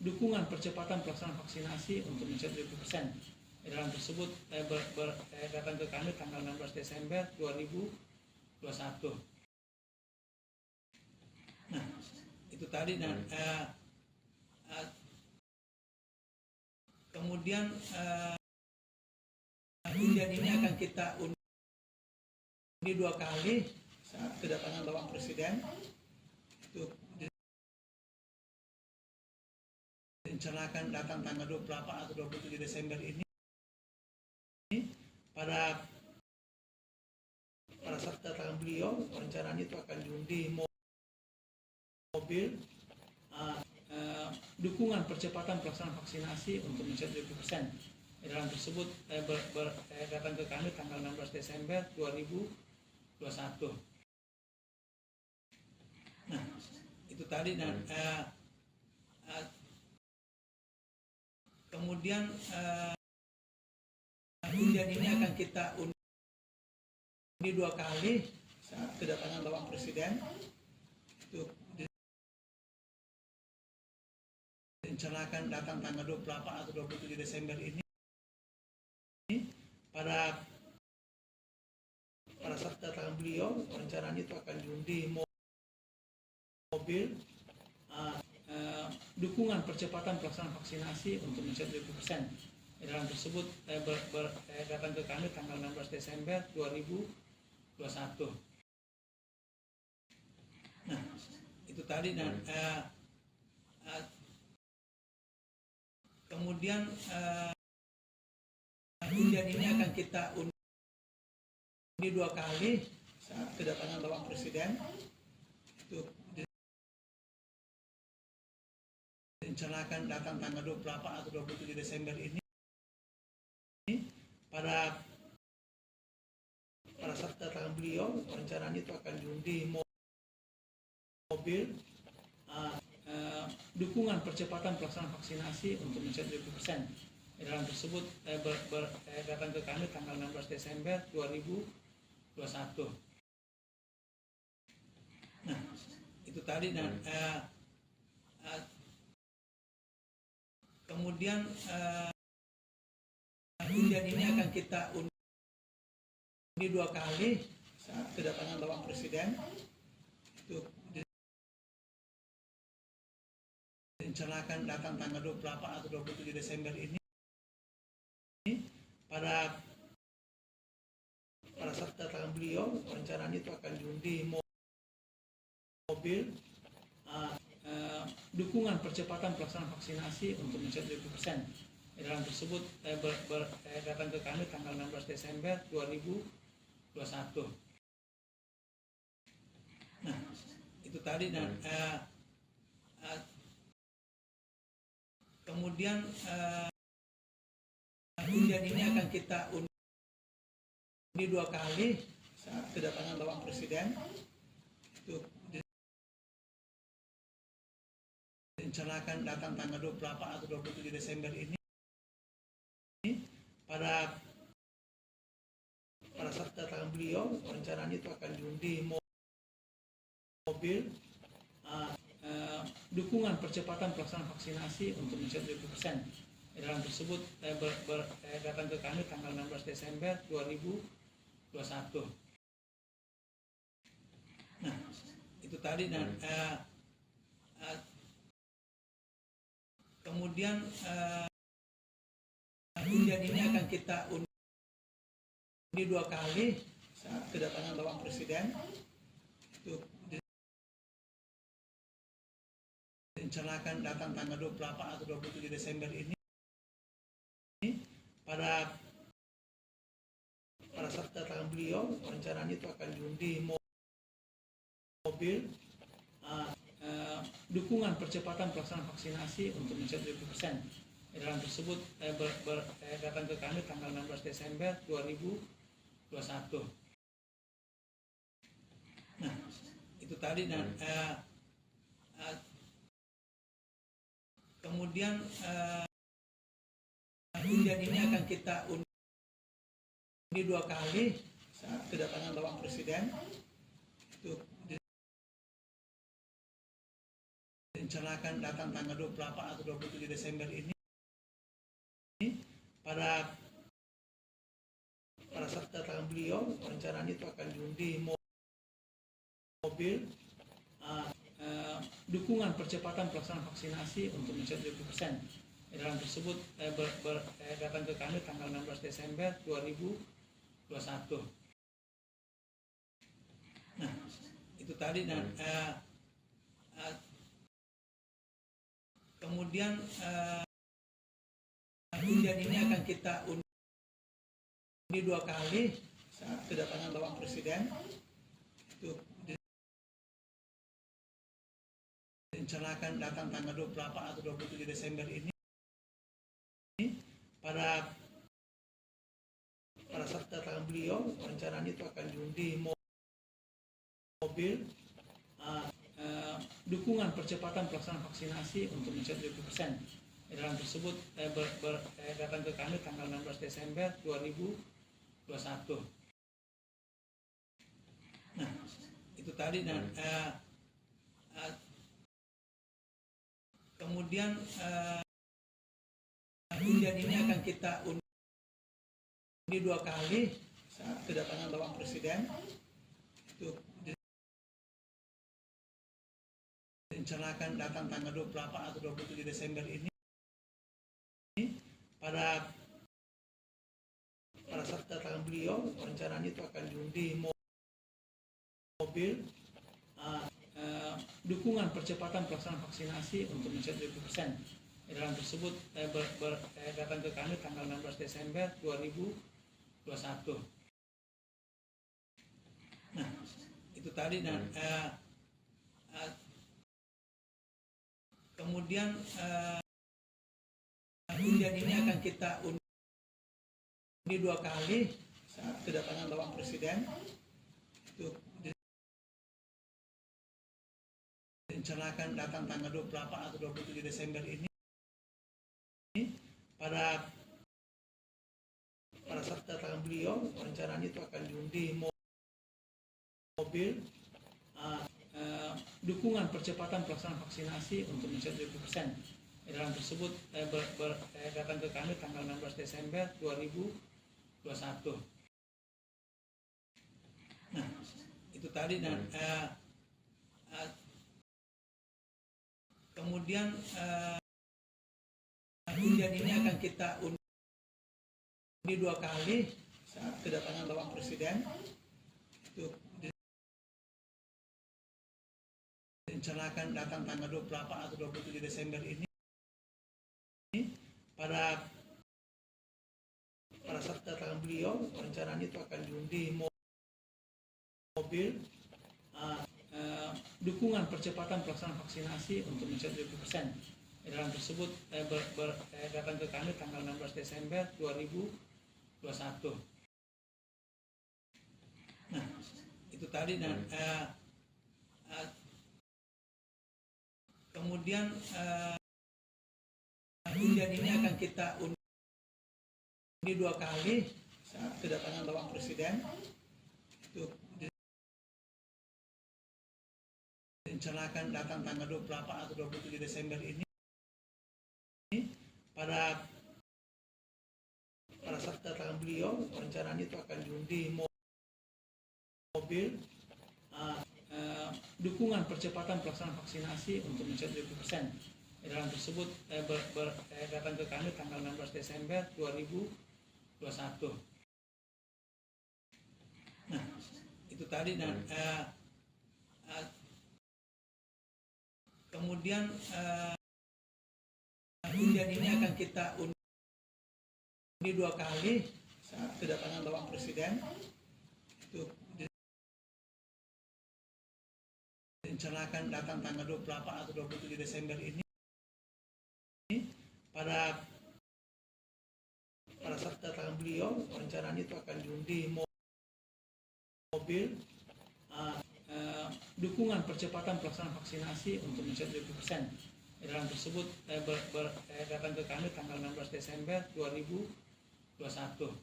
dukungan percepatan pelaksanaan vaksinasi untuk mencapai 20%. Dalam tersebut datang ke kami tanggal 16 Desember 2021. Nah, itu tadi. Dan kemudian undian ini akan kita undi 2 kali saat kedatangan Bapak Presiden. Itu direncanakan datang tanggal 28 atau 27 Desember ini. Pada saat kedatangan beliau, rencananya itu akan diundi mobil dukungan percepatan pelaksanaan vaksinasi untuk mencapai 20%. Dalam tersebut datang ke kami tanggal 16 Desember 2021. Nah, itu tadi. Dan kemudian undian ini akan kita undi 2 kali saat kedatangan Bapak Presiden. Itu direncanakan datang tanggal 28 atau 27 Desember ini. Pada saat kedatangan beliau, rencananya itu akan diundi mobil dukungan percepatan pelaksanaan vaksinasi untuk mencapai 20%. Dalam tersebut datang ke kami tanggal 16 Desember 2021. Nah, itu tadi. Dan Kemudian undian ini akan kita undi 2 kali saat kedatangan Bapak Presiden. Itu direncanakan datang tanggal 28 atau 27 Desember ini. Pada saat kedatangan beliau, rencananya itu akan diundi mobil dukungan percepatan pelaksanaan vaksinasi untuk mencapai 20%. Dalam tersebut datang ke kami tanggal 16 Desember 2021. Nah, itu tadi. Kemudian undian ini akan kita undi 2 kali saat kedatangan Bapak Presiden. Itu direncanakan datang tanggal 28 atau 27 Desember ini. Pada saat kedatangan beliau, rencananya itu akan diundi mobil dukungan percepatan pelaksanaan vaksinasi untuk mencapai 20%. Dalam tersebut datang ke kami tanggal 16 Desember 2021. Nah, itu tadi. Kemudian undian ini akan kita undi 2 kali saat kedatangan Bapak Presiden. Itu direncanakan datang tanggal 28 atau 27 Desember ini. Pada saat kedatangan beliau, rencananya itu akan diundi mobil dukungan percepatan pelaksanaan vaksinasi untuk mencapai 20%. Dalam tersebut datang ke kami tanggal 16 Desember 2021. Nah, itu tadi. Kemudian undian ini akan kita undi 2 kali saat kedatangan Bapak Presiden. Itu direncanakan datang tanggal 28 atau 27 Desember ini. Pada saat kedatangan beliau, rencananya itu akan diundi mobil dukungan percepatan pelaksanaan vaksinasi untuk mencapai 20%. Dalam tersebut datang ke kami tanggal 16 Desember 2021. Nah, itu tadi. Kemudian undian ini akan kita undi 2 kali saat kedatangan Bapak Presiden. Itu direncanakan datang tanggal 28 atau 27 Desember ini. Pada saat kedatangan beliau, rencananya itu akan diundi mobil dukungan percepatan pelaksanaan vaksinasi untuk mencapai 20%. Dalam tersebut datang ke kami tanggal 16 Desember 2021. Nah, itu tadi. Kemudian undian ini akan kita undi 2 kali saat kedatangan Bapak Presiden. Itu direncanakan datang tanggal 28 atau 27 Desember ini. Pada saat kedatangan beliau, rencananya itu akan diundi mobil dukungan percepatan pelaksanaan vaksinasi untuk mencapai 20%. Dalam tersebut datang ke kami tanggal 16 Desember 2021. Nah, itu tadi. Kemudian undian ini akan kita undi 2 kali saat kedatangan Bapak Presiden. Itu direncanakan datang tanggal 28 atau 27 Desember ini. Pada saat kedatangan beliau, rencananya itu akan diundi mobil dukungan percepatan pelaksanaan vaksinasi untuk mencapai 20%. Edaran tersebut datang ke kami tanggal 16 Desember 2021. Nah, itu tadi. Kemudian undian ini akan kita undi 2 kali saat kedatangan Bapak Presiden. Itu direncanakan datang tanggal 28 atau 27 Desember ini. Pada saat kedatangan beliau, rencananya itu akan diundi mobil dukungan percepatan pelaksanaan vaksinasi untuk mencapai 20%. Edaran tersebut datang ke kami tanggal 16 Desember 2021. Nah, itu tadi. Kemudian undian ini akan kita undi 2 kali saat kedatangan Bapak Presiden. Itu direncanakan datang tanggal 28 atau 27 Desember ini. Pada saat kedatangan beliau, rencananya itu akan diundi mobil dukungan percepatan pelaksanaan vaksinasi untuk mencapai 20%. Edaran tersebut datang ke kami tanggal 16 Desember 2021. Nah, itu tadi. Kemudian undian ini akan kita undi 2 kali saat kedatangan Bapak Presiden. Itu direncanakan datang tanggal 28 atau 27 Desember ini. Pada saat kedatangan beliau, rencananya itu akan diundi mobil dukungan percepatan pelaksanaan vaksinasi untuk mencapai 20%. Edaran tersebut datang ke kami tanggal 16 Desember 2021. Nah, itu tadi. Kemudian undian ini akan kita undi 2 kali saat kedatangan Bapak Presiden. Itu direncanakan datang tanggal 28 atau 27 Desember ini. Pada saat kedatangan beliau, rencananya itu akan diundi mobil dukungan percepatan pelaksanaan vaksinasi untuk mencapai 20%. Edaran tersebut datang ke kami tanggal 16 Desember 2021.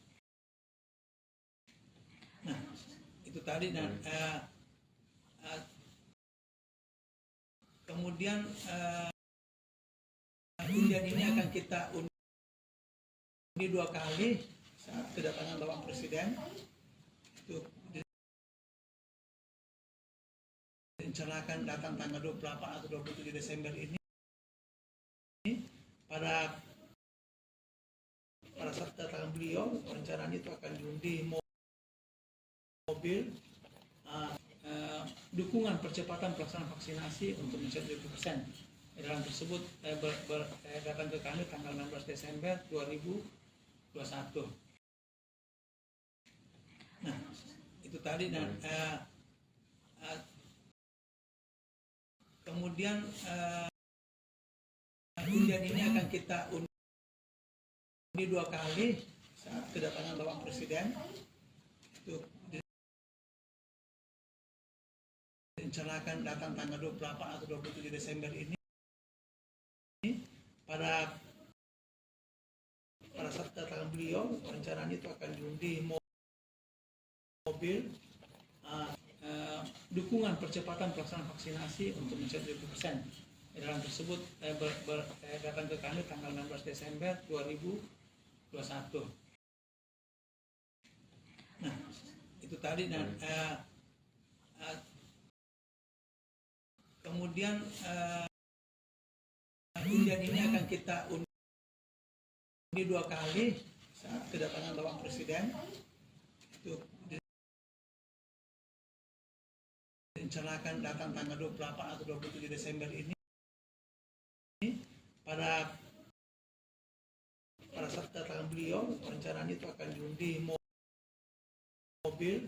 Nah, itu tadi. Kemudian undian ini akan kita undi 2 kali saat kedatangan Bapak Presiden. Itu direncanakan datang tanggal 28 atau 27 Desember ini. Pada saat kedatangan beliau, rencananya itu akan diundi mobil dukungan percepatan pelaksanaan vaksinasi untuk mencapai 20%. Edaran tersebut datang ke kami tanggal 16 Desember 2021. Nah, itu tadi. Kemudian undian ini akan kita undi 2 kali saat kedatangan Bapak Presiden. Itu direncanakan datang tanggal 28 atau 27 Desember ini. Pada saat kedatangan beliau, rencananya itu akan diundi mobil dukungan percepatan pelaksanaan vaksinasi untuk mencapai 20%. Edaran tersebut datang ke kami tanggal 16 Desember 2021. Nah, itu tadi. Kemudian undian ini akan kita undi 2 kali saat kedatangan Bapak Presiden. Itu direncanakan datang tanggal 28 atau 27 Desember ini. Pada pada saat kedatangan beliau, rencananya itu akan diundi mobil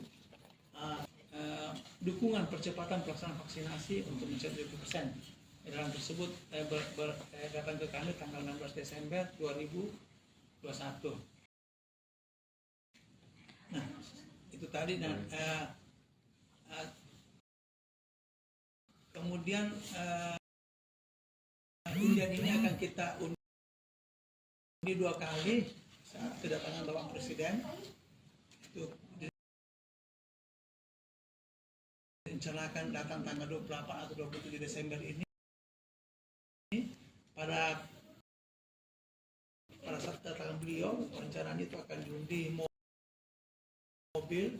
dukungan percepatan pelaksanaan vaksinasi untuk mencapai 20%. Edaran tersebut datang ke kami tanggal 16 Desember 2021. Nah, itu tadi. Kemudian undian ini akan kita undi 2 kali saat kedatangan Bapak Presiden. Itu direncanakan datang tanggal 28 atau 27 Desember ini. Pada saat kedatangan beliau, rencananya itu akan diundi mobil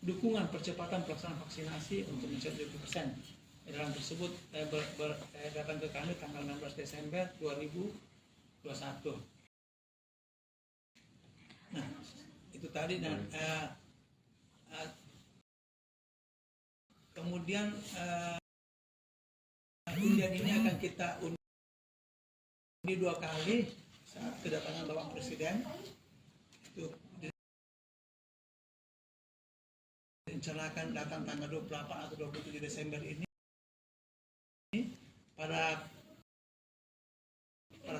dukungan percepatan pelaksanaan vaksinasi untuk mencapai 20%. Edaran tersebut datang ke kami tanggal 16 Desember 2021. Nah, itu tadi. Kemudian undian ini akan kita undi 2 kali saat kedatangan Bapak Presiden. Itu direncanakan datang tanggal 28 atau 27 Desember ini. Pada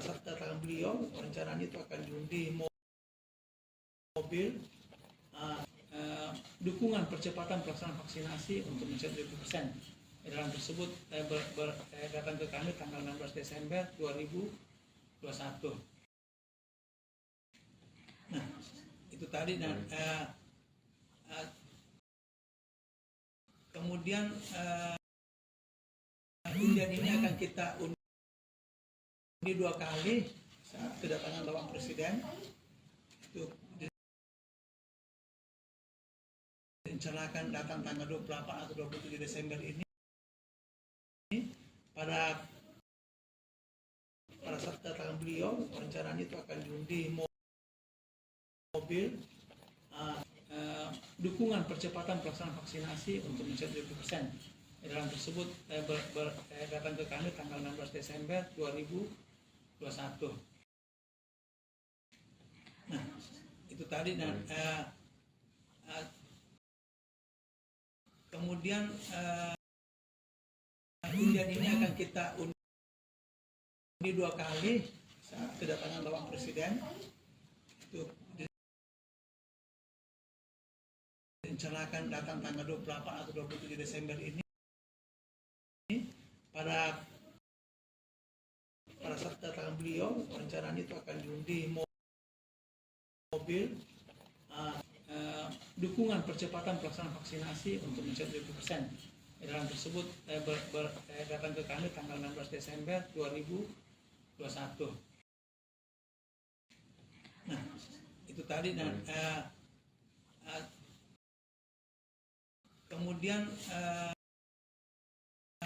saat kedatangan beliau, rencananya itu akan diundi mobil dukungan percepatan pelaksanaan vaksinasi untuk mencapai 20%. Edaran tersebut datang ke kami tanggal 16 Desember 2021. Nah, itu tadi. Kemudian undian ini akan kita undi 2 kali saat kedatangan Bapak Presiden. Itu direncanakan datang tanggal 28 atau 27 Desember ini. Pada saat kedatangan beliau, rencananya itu akan diundi mobil dukungan percepatan pelaksanaan vaksinasi untuk mencapai 20%. Edaran tersebut datang ke kami tanggal 16 Desember 2021. Nah, itu tadi. Kemudian undian ini akan kita undi 2 kali saat kedatangan Bapak Presiden. Itu direncanakan datang tanggal 28 atau 27 Desember ini. Pada saat kedatangan beliau, rencananya itu akan diundi mobil dukungan percepatan pelaksanaan vaksinasi untuk mencapai 20%. Edaran tersebut datang ke kami tanggal 16 Desember 2021. Nah, itu tadi. Kemudian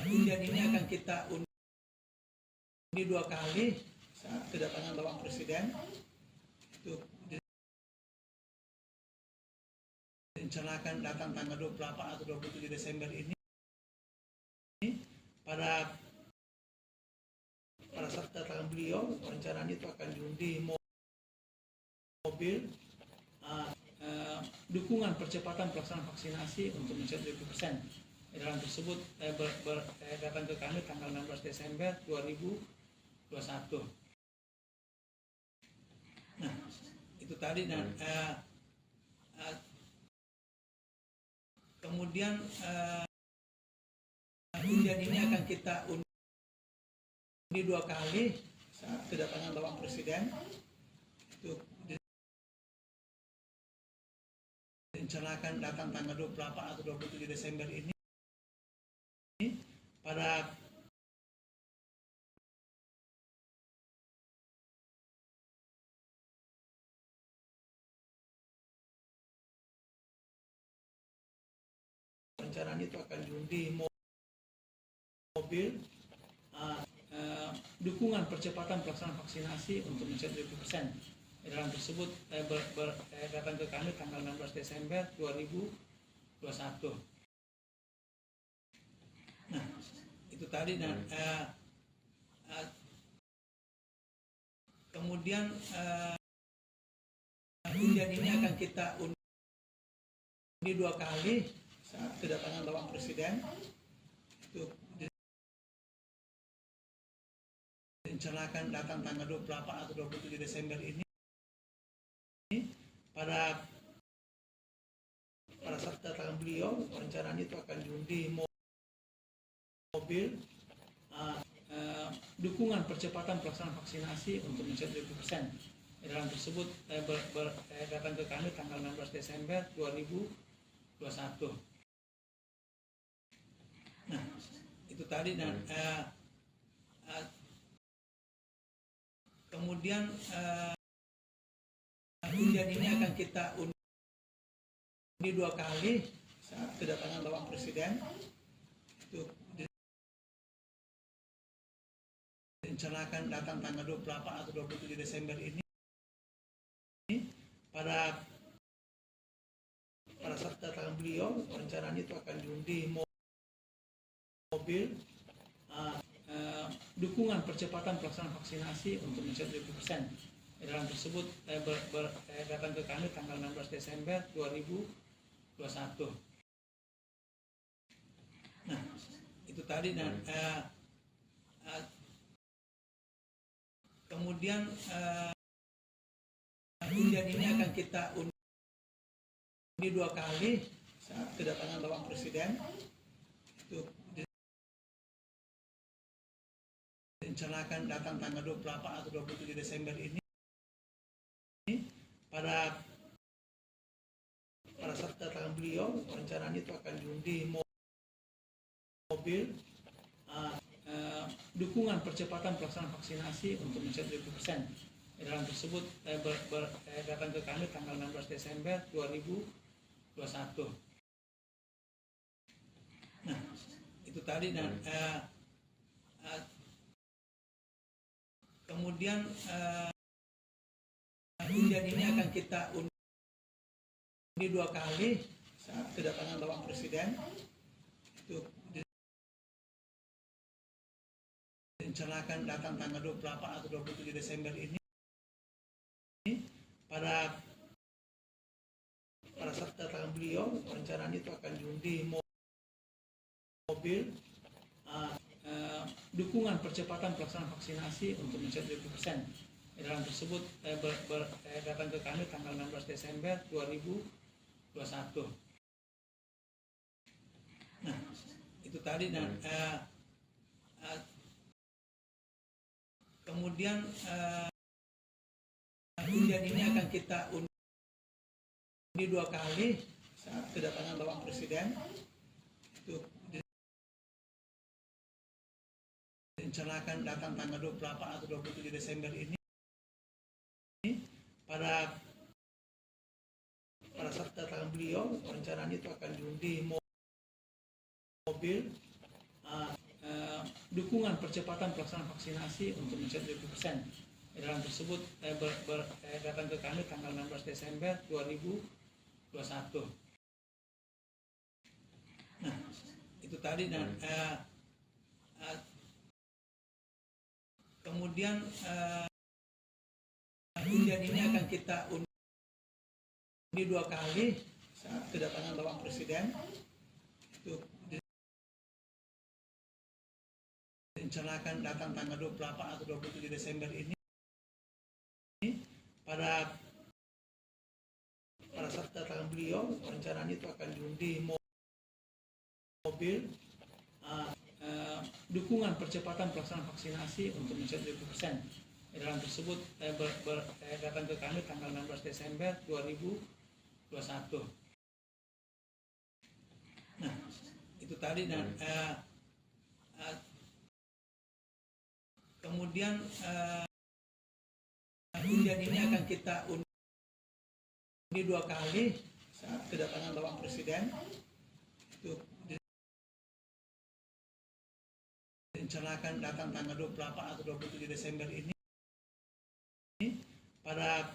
undian ini akan kita undi 2 kali saat kedatangan Bapak Presiden. Itu direncanakan datang tanggal 28 atau 27 Desember ini. Pada saat kedatangan beliau, rencananya itu akan diundi mobil dukungan percepatan pelaksanaan vaksinasi untuk mencapai 20%. Edaran tersebut datang ke kami tanggal 16 Desember 2021. Nah, itu tadi. Kemudian undian ini akan kita undi 2 kali saat kedatangan Bapak Presiden. Itu direncanakan datang tanggal 28 atau 27 Desember ini. Pada rencananya itu akan diundi mobil dukungan percepatan pelaksanaan vaksinasi untuk mencapai 20%. Edaran tersebut datang ke kami tanggal 16 Desember 2021. Nah, itu tadi. Kemudian undian ini akan kita undi 2 kali saat kedatangan Bapak Presiden. Itu direncanakan datang tanggal 28 atau 27 Desember ini. Pada saat kedatangan beliau, rencananya itu akan diundi mobil dukungan percepatan pelaksanaan vaksinasi untuk mencapai 20%. Edaran tersebut datang ke kami tanggal 16 Desember 2021. Nah, itu tadi. Dan kemudian undian ini akan kita undi 2 kali saat kedatangan Bapak Presiden. Itu direncanakan datang tanggal 28 atau 27 Desember ini. Pada saat kedatangan beliau, rencananya itu akan diundi mobil dukungan percepatan pelaksanaan vaksinasi untuk mencapai 20%. Edaran tersebut datang ke kami tanggal 16 Desember 2021. Nah, itu tadi. Dan kemudian undian ini akan kita undi 2 kali saat kedatangan Bapak Presiden. Itu direncanakan datang tanggal 28 atau 27 Desember ini. Pada saat kedatangan beliau, rencananya itu akan diundi mobil dukungan percepatan pelaksanaan vaksinasi untuk mencapai 20%. Edaran tersebut datang ke kami tanggal 16 Desember 2021. Nah, itu tadi. Dan kemudian undian ini akan kita undi 2 kali saat kedatangan Bapak Presiden. Itu direncanakan datang tanggal 28 atau 27 Desember ini. Pada saat kedatangan beliau, rencananya itu akan diundi mobil dukungan percepatan pelaksanaan vaksinasi untuk mencapai 20%. Edaran tersebut datang ke kami tanggal 16 Desember 2021. Nah, itu tadi. Dan kemudian undian ini akan kita undi 2 kali saat kedatangan Bapak Presiden. Itu direncanakan datang tanggal 28 atau 27 Desember ini. Pada saat kedatangan beliau, rencananya itu akan diundi mobil dukungan percepatan pelaksanaan vaksinasi untuk mencapai 20%. Edaran tersebut datang ke kami tanggal 16 Desember 2021. Nah, itu tadi. Dan kemudian undian ini akan kita undi 2 kali saat kedatangan Bapak Presiden. Itu direncanakan datang tanggal 28 atau 27 Desember ini. Pada saat kedatangan beliau, rencananya itu akan diundi mobil dukungan percepatan pelaksanaan vaksinasi untuk mencapai 20%. Edaran tersebut datang ke kami tanggal 16 Desember 2021. Nah, itu tadi. Dan kemudian undian ini akan kita undi 2 kali saat kedatangan Bapak Presiden. Itu direncanakan datang tanggal 28 atau 27 Desember ini. Pada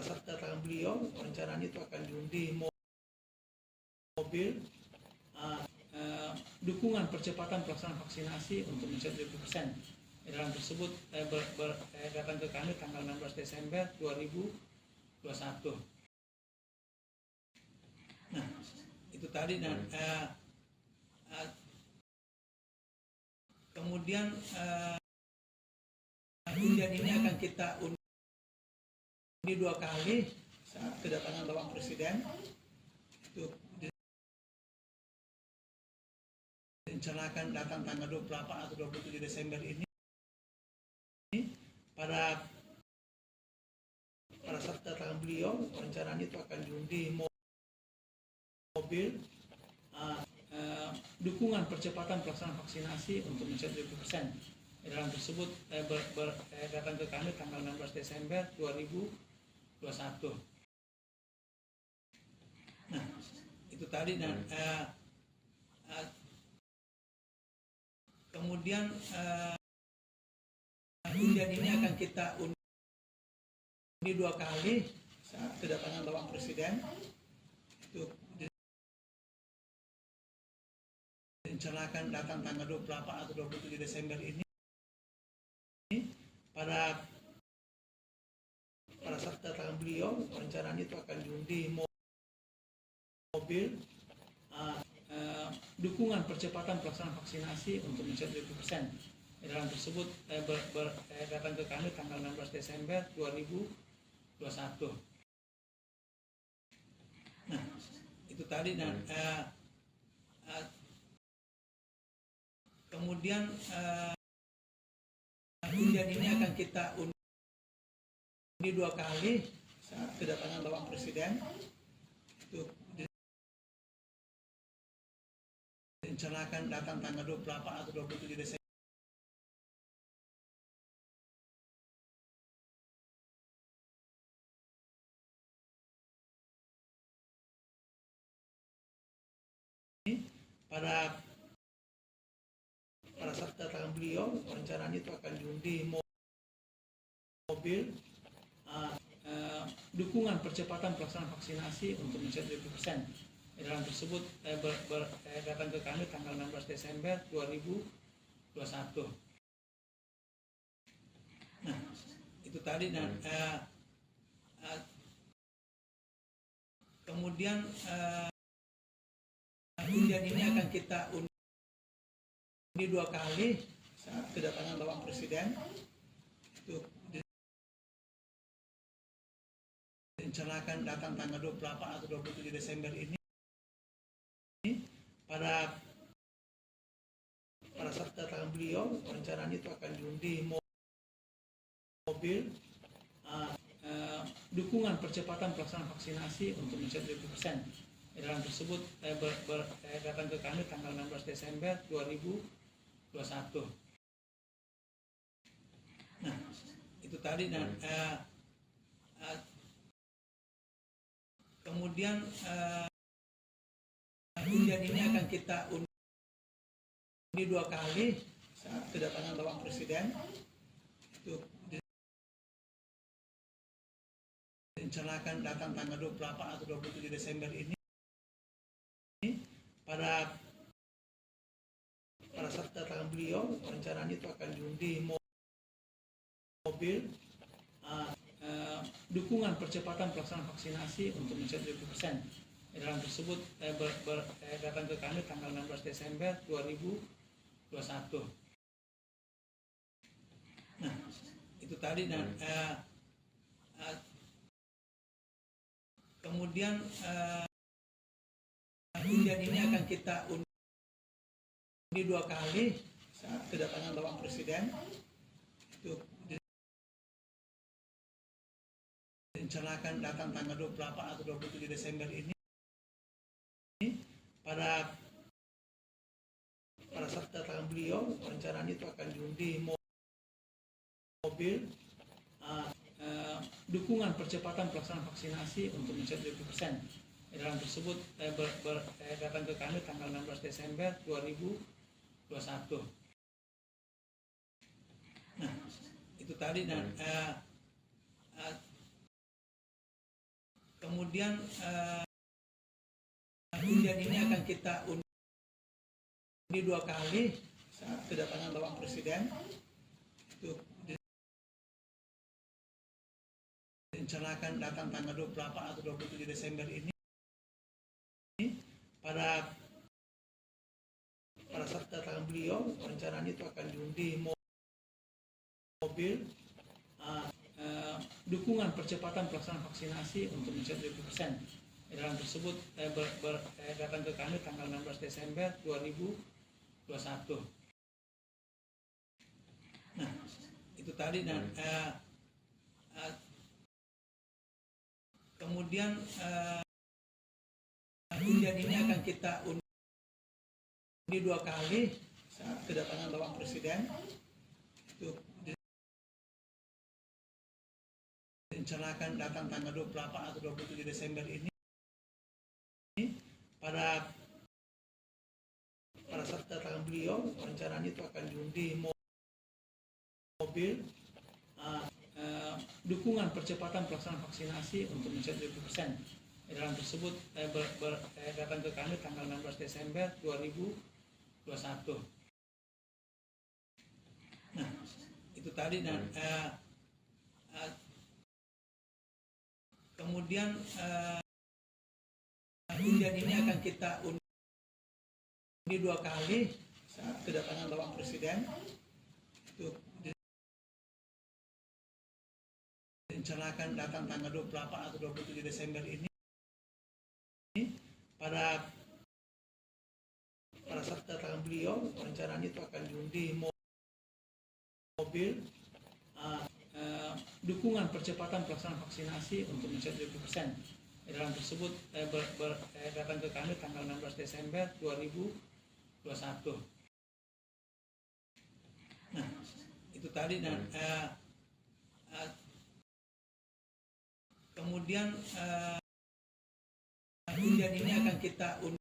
saat kedatangan beliau, rencananya itu akan diundi mobil dukungan percepatan pelaksanaan vaksinasi untuk mencapai 20%. Edaran tersebut datang ke kami tanggal 16 Desember 2021. Nah, itu tadi. Kemudian undian ini akan kita undi 2 kali saat kedatangan Bapak Presiden. Itu direncanakan datang tanggal 28 atau 27 Desember ini. Pada saat datang beliau, rencananya itu akan diundi mobil dukungan percepatan pelaksanaan vaksinasi untuk mencapai 70%. Edaran tersebut datang ke kami tanggal 16 Desember 2021. Nah, itu tadi. Kemudian undian ini akan kita undi 2 kali saat kedatangan Bapak Presiden. Itu direncanakan datang tanggal 28 atau 27 Desember ini. Pada saat datang beliau, rencananya itu akan diundi mobil dukungan percepatan pelaksanaan vaksinasi untuk mencapai 70%. Edaran tersebut datang ke kami tanggal 16 Desember 2021. Nah, itu tadi. Kemudian undian ini akan kita undi 2 kali saat kedatangan Bapak Presiden. Itu direncanakan datang tanggal 28 atau 27 Desember. Pada saat datang beliau, rencananya itu akan diundi mobil dukungan percepatan pelaksanaan vaksinasi untuk mencapai 70%. Edaran tersebut datang ke kami tanggal 16 Desember 2021. Nah, itu tadi. Kemudian undian ini akan kita undi 2 kali saat kedatangan Bapak Presiden. Itu direncanakan datang tanggal 28 atau 27 Desember ini. Pada saat datang beliau, rencananya itu akan diundi mobil dukungan percepatan pelaksanaan vaksinasi untuk mencapai 70%. Edaran tersebut datang ke kami tanggal 16 Desember 2021. Nah, itu tadi. Kemudian undian ini akan kita undi 2 kali saat kedatangan Bapak Presiden. Itu direncanakan datang tanggal 28 atau 27 Desember ini. Pada saat datang beliau, rencananya itu akan diundi mobil dukungan percepatan pelaksanaan vaksinasi untuk mencapai 70%. Edaran tersebut datang ke kami tanggal 16 Desember 2021. Nah, itu tadi. Kemudian undian ini akan kita undi 2 kali saat kedatangan Bapak Presiden. Itu direncanakan datang tanggal 28 atau 27 Desember ini. Pada saat datang beliau, rencananya itu akan diundi mobil dukungan percepatan pelaksanaan vaksinasi untuk mencapai 70%. Edaran tersebut datang ke kami tanggal 16 Desember 2021. Nah, itu tadi. Kemudian undian ini akan kita undi 2 kali saat kedatangan Bapak Presiden. direncanakan datang tanggal 28 atau 27 Desember ini. Pada saat kedatangan beliau, rencananya itu akan diundi mobil dukungan percepatan pelaksanaan vaksinasi untuk mencapai 20%. Edaran tersebut datang ke kami tanggal 16 Desember 2021. Nah, itu tadi. Dan kemudian undian ini akan kita undi 2 kali saat kedatangan Bapak Presiden. Itu direncanakan datang tanggal 28 atau 27 Desember ini. Pada saat kedatangan beliau, rencananya itu akan diundi mobil dukungan percepatan pelaksanaan vaksinasi untuk mencapai 20%. Edaran tersebut datang ke kami tanggal 16 Desember 2021. Nah, itu tadi. Dan kemudian undian ini akan kita undi 2 kali saat kedatangan Bapak Presiden. Itu direncanakan datang tanggal 28 atau 27 Desember ini. Pada saat kedatangan beliau, rencananya itu akan diundi mobil dukungan percepatan pelaksanaan vaksinasi untuk mencapai 20%. Edaran tersebut datang ke kami tanggal 16 Desember 2021. Nah, itu tadi. Dan kemudian undian ini akan kita undi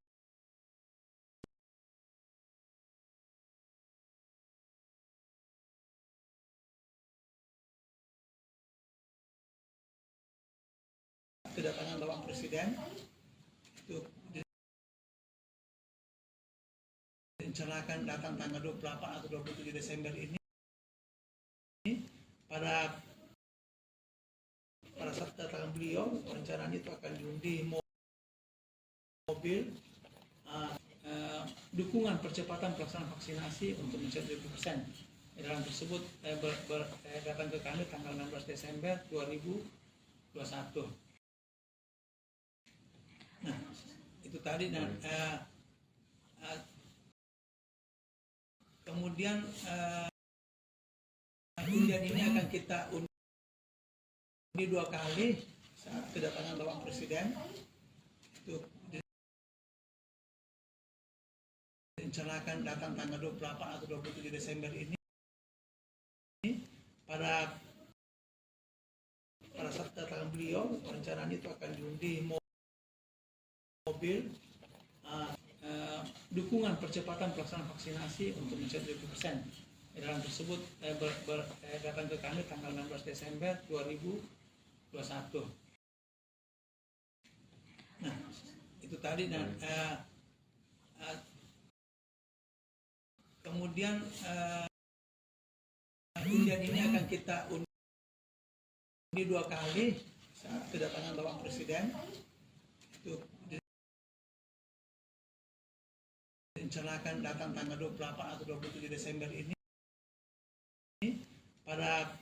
kedatangan Bapak Presiden. Itu direncanakan datang tanggal 28 atau 27 Desember ini. Pada saat kedatangan beliau, rencananya itu akan diundi mobil dukungan percepatan pelaksanaan vaksinasi untuk mencapai 20%. Edaran tersebut datang ke kami tanggal 16 Desember 2021. Nah, itu tadi. Dan kemudian undian ini akan kita undi 2 kali saat kedatangan Bapak Presiden. Itu direncanakan datang tanggal 28 atau 27 Desember ini. Pada saat kedatangan beliau, rencananya itu akan diundi mobil dukungan percepatan pelaksanaan vaksinasi untuk mencapai 20%. Edaran tersebut datang ke kami tanggal 16 Desember 2021. Nah, itu tadi. Dan kemudian undian ini akan kita undi 2 kali saat kedatangan Bapak Presiden. Itu direncanakan datang tanggal 28 atau 27 Desember ini. Pada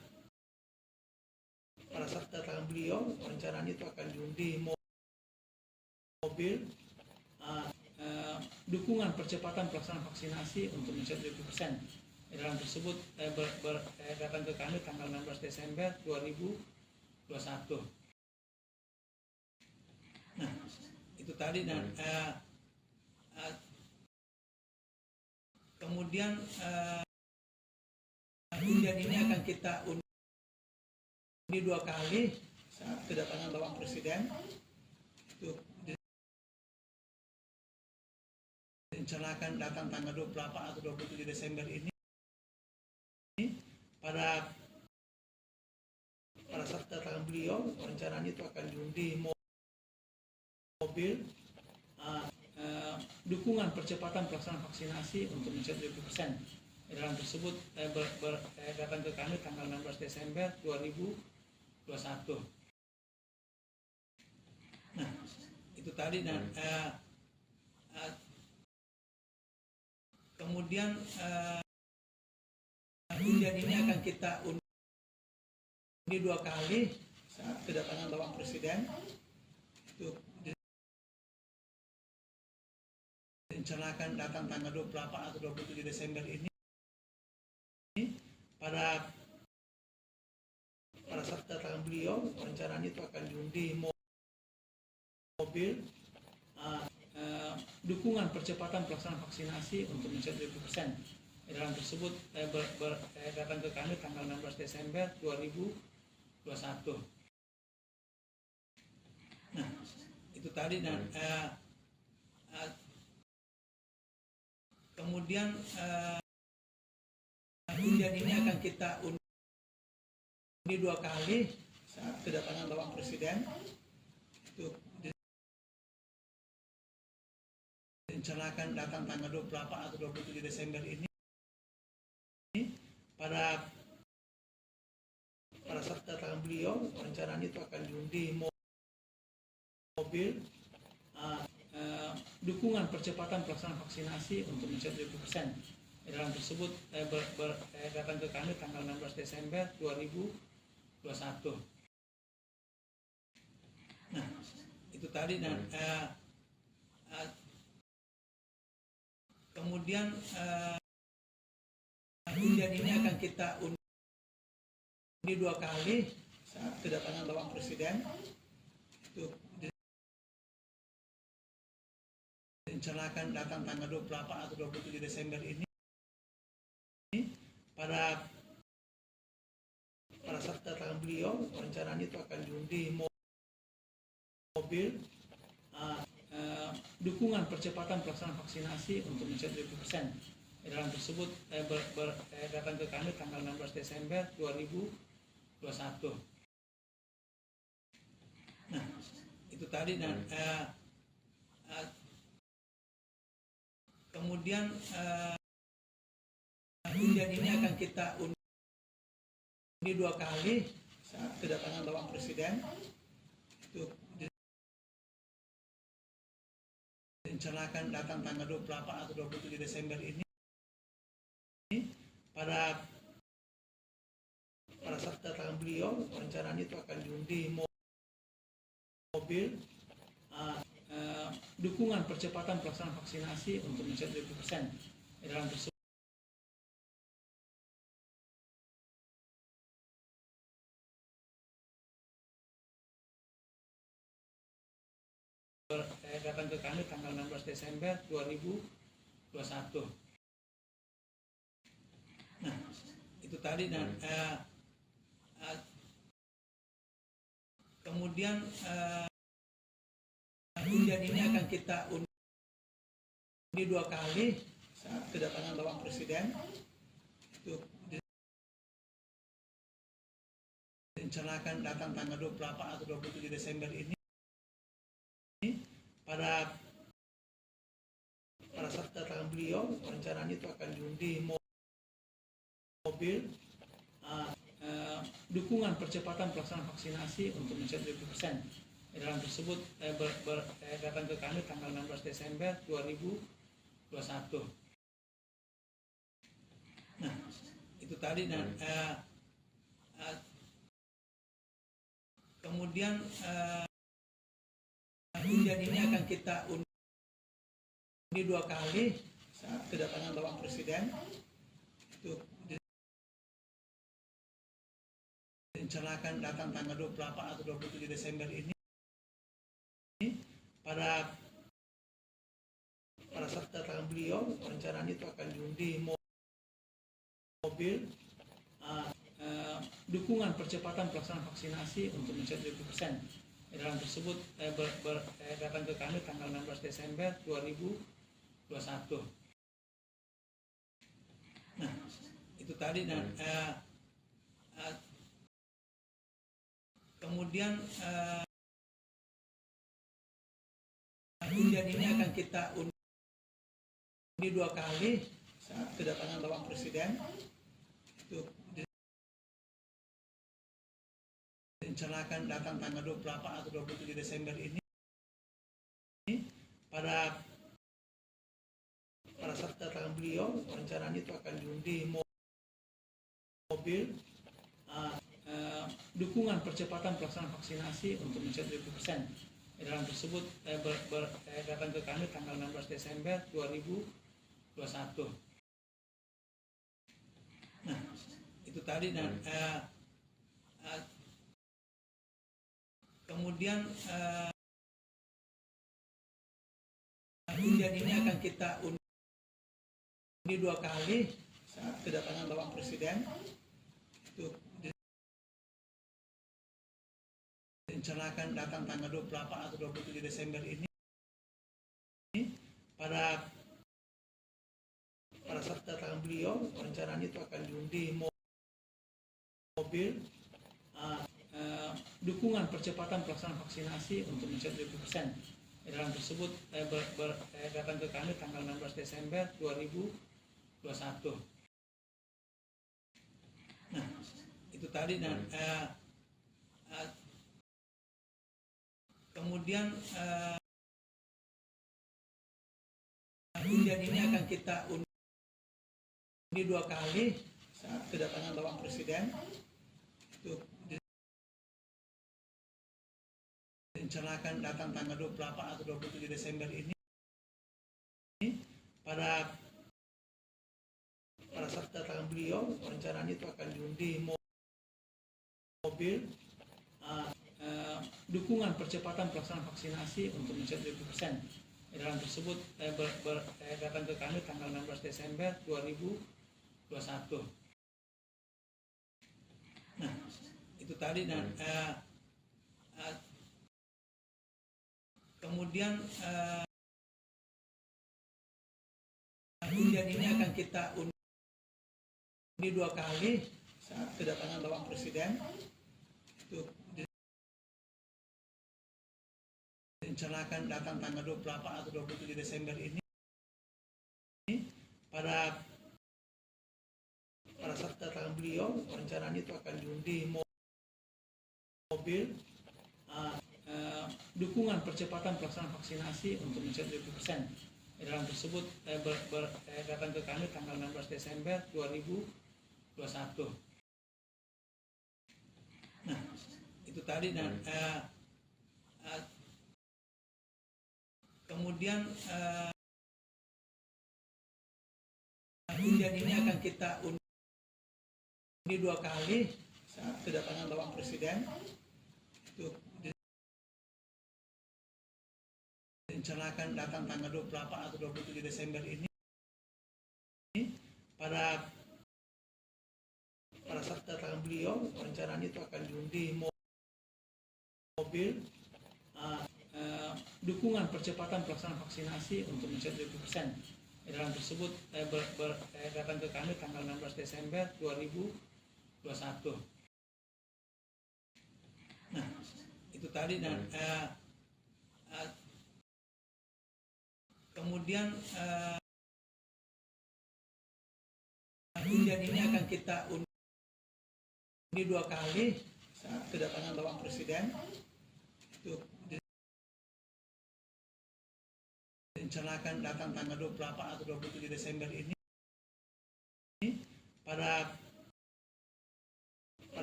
saat kedatangan beliau, rencananya itu akan diundi mobil dukungan percepatan pelaksanaan vaksinasi untuk mencapai 20%. Edaran tersebut datang ke kami tanggal 16 Desember 2021. Nah, itu tadi. Dan kemudian undian ini akan kita undi 2 kali saat kedatangan Bapak Presiden. Itu direncanakan datang tanggal 28 atau 27 Desember ini. Pada saat kedatangan beliau, rencananya itu akan diundi mobil dukungan percepatan pelaksanaan vaksinasi untuk mencapai 20%. Edaran tersebut datang ke kami tanggal 16 Desember 2021. tadi dan kemudian undian ini akan kita undi 2 kali saat kedatangan Bapak Presiden. Itu direncanakan datang tanggal 28 atau 27 Desember ini. Pada saat kedatangan beliau, rencananya itu akan diundi mobil dukungan percepatan pelaksanaan vaksinasi untuk mencapai 20%. Dalam tersebut datang ke kami tanggal 16 Desember 2021. Nah, itu tadi dan kemudian undian ini akan kita undi 2 kali saat kedatangan Bapak Presiden. Itu direncanakan datang tanggal 28 atau 27 Desember ini. Pada saat kedatangan beliau, rencananya itu akan diundi mobil dukungan percepatan pelaksanaan vaksinasi untuk mencapai 20%. Dalam tersebut datang ke kami tanggal 16 Desember 2021. Nah, itu tadi dan kemudian undian ini akan kita undi 2 kali saat kedatangan Bapak Presiden. Itu direncanakan datang tanggal 28 atau 27 Desember ini. Pada saat kedatangan beliau, rencananya itu akan diundi mobil dukungan percepatan pelaksanaan vaksinasi untuk mencapai 20%. Dalam tersebut datang ke kami tanggal 16 Desember 2021. Nah, itu tadi dan kemudian undian ini akan kita undi 2 kali saat kedatangan Bapak Presiden. Itu direncanakan datang tanggal 28 atau 27 Desember ini. Pada saat kedatangan beliau, rencananya itu akan diundi mobil dukungan percepatan pelaksanaan vaksinasi untuk mencapai 20%. Dalam tersebut datang ke kami tanggal 16 Desember 2021. Nah, itu tadi dan kemudian undian ini akan kita undi 2 kali saat kedatangan Bapak Presiden. Itu direncanakan datang tanggal 28 atau 27 Desember ini. Pada saat kedatangan beliau, rencananya itu akan diundi mobil dukungan percepatan pelaksanaan vaksinasi untuk mencapai 20%. Dalam tersebut datang ke kami tanggal 16 Desember 2021. Nah, itu tadi dan kemudian undian ini akan kita undi 2 kali saat kedatangan Bapak Presiden. Itu direncanakan datang tanggal 28 atau 27 Desember ini. Pada saat kedatangan beliau, rencananya itu akan diundi mobil dukungan percepatan pelaksanaan vaksinasi untuk mencapai 20%. Dalam tersebut datang ke kami tanggal 16 Desember 2021. Nah, itu tadi dan kemudian undian ini akan kita undi 2 kali saat kedatangan Bapak Presiden. Itu direncanakan datang tanggal 28 atau 27 Desember ini. pada saat kedatangan beliau, rencananya itu akan diundi mobil dukungan percepatan pelaksanaan vaksinasi untuk mencapai 20%. Dalam tersebut datang ke kami tanggal 16 Desember 2021. Nah, itu tadi. Dan kemudian undian ini akan kita undi 2 kali saat kedatangan Bapak Presiden. Itu direncanakan datang tanggal 28 atau 27 Desember ini. Pada saat kedatangan beliau, rencananya itu akan diundi mobil dukungan percepatan pelaksanaan vaksinasi untuk mencapai 20%. Dalam tersebut datang ke kami tanggal 16 Desember 2021. Nah, itu tadi. Dan kemudian undian ini akan kita undi 2 kali saat kedatangan Bapak Presiden. Itu direncanakan datang tanggal 28 atau 27 Desember ini. Pada saat kedatangan beliau, rencananya itu akan diundi mobil dukungan percepatan pelaksanaan vaksinasi untuk mencapai 20%. Dalam tersebut datang ke kami tanggal 16 Desember 2021. Nah, itu tadi. Dan kemudian undian ini akan kita undi 2 kali saat kedatangan Bapak Presiden. Itu direncanakan datang tanggal 28 atau 27 Desember ini. Pada saat kedatangan beliau, rencananya itu akan diundi mobil dukungan percepatan pelaksanaan vaksinasi untuk mencapai 20%. Dalam tersebut datang ke kami tanggal 16 Desember 2021. Nah, itu tadi. Dan kemudian undian ini akan kita undi 2 kali saat kedatangan Bapak Presiden. Itu direncanakan datang tanggal 28 atau 27 Desember ini. Pada saat kedatangan beliau, rencananya itu akan diundi mobil dukungan percepatan pelaksanaan vaksinasi untuk mencapai 20%. Dalam tersebut datang ke kami tanggal 16 Desember 2021. Nah, itu tadi. Dan kemudian undian ini akan kita undi 2 kali saat kedatangan Bapak Presiden. Itu direncanakan datang tanggal 28 atau 27 Desember ini. Pada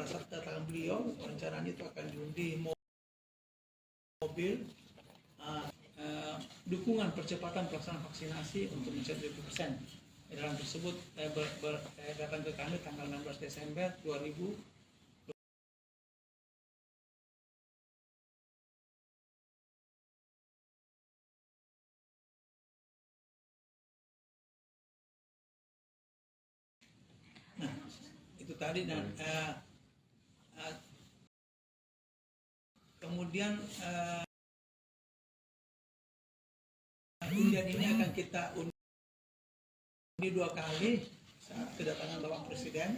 saat kedatangan beliau, rencananya itu akan diundi mobil dukungan percepatan pelaksanaan vaksinasi untuk mencapai 20%. Dalam tersebut datang ke kami tanggal 16 Desember 2021. Nah, itu tadi. Dan kemudian undian ini akan kita undi 2 kali saat kedatangan Bapak Presiden.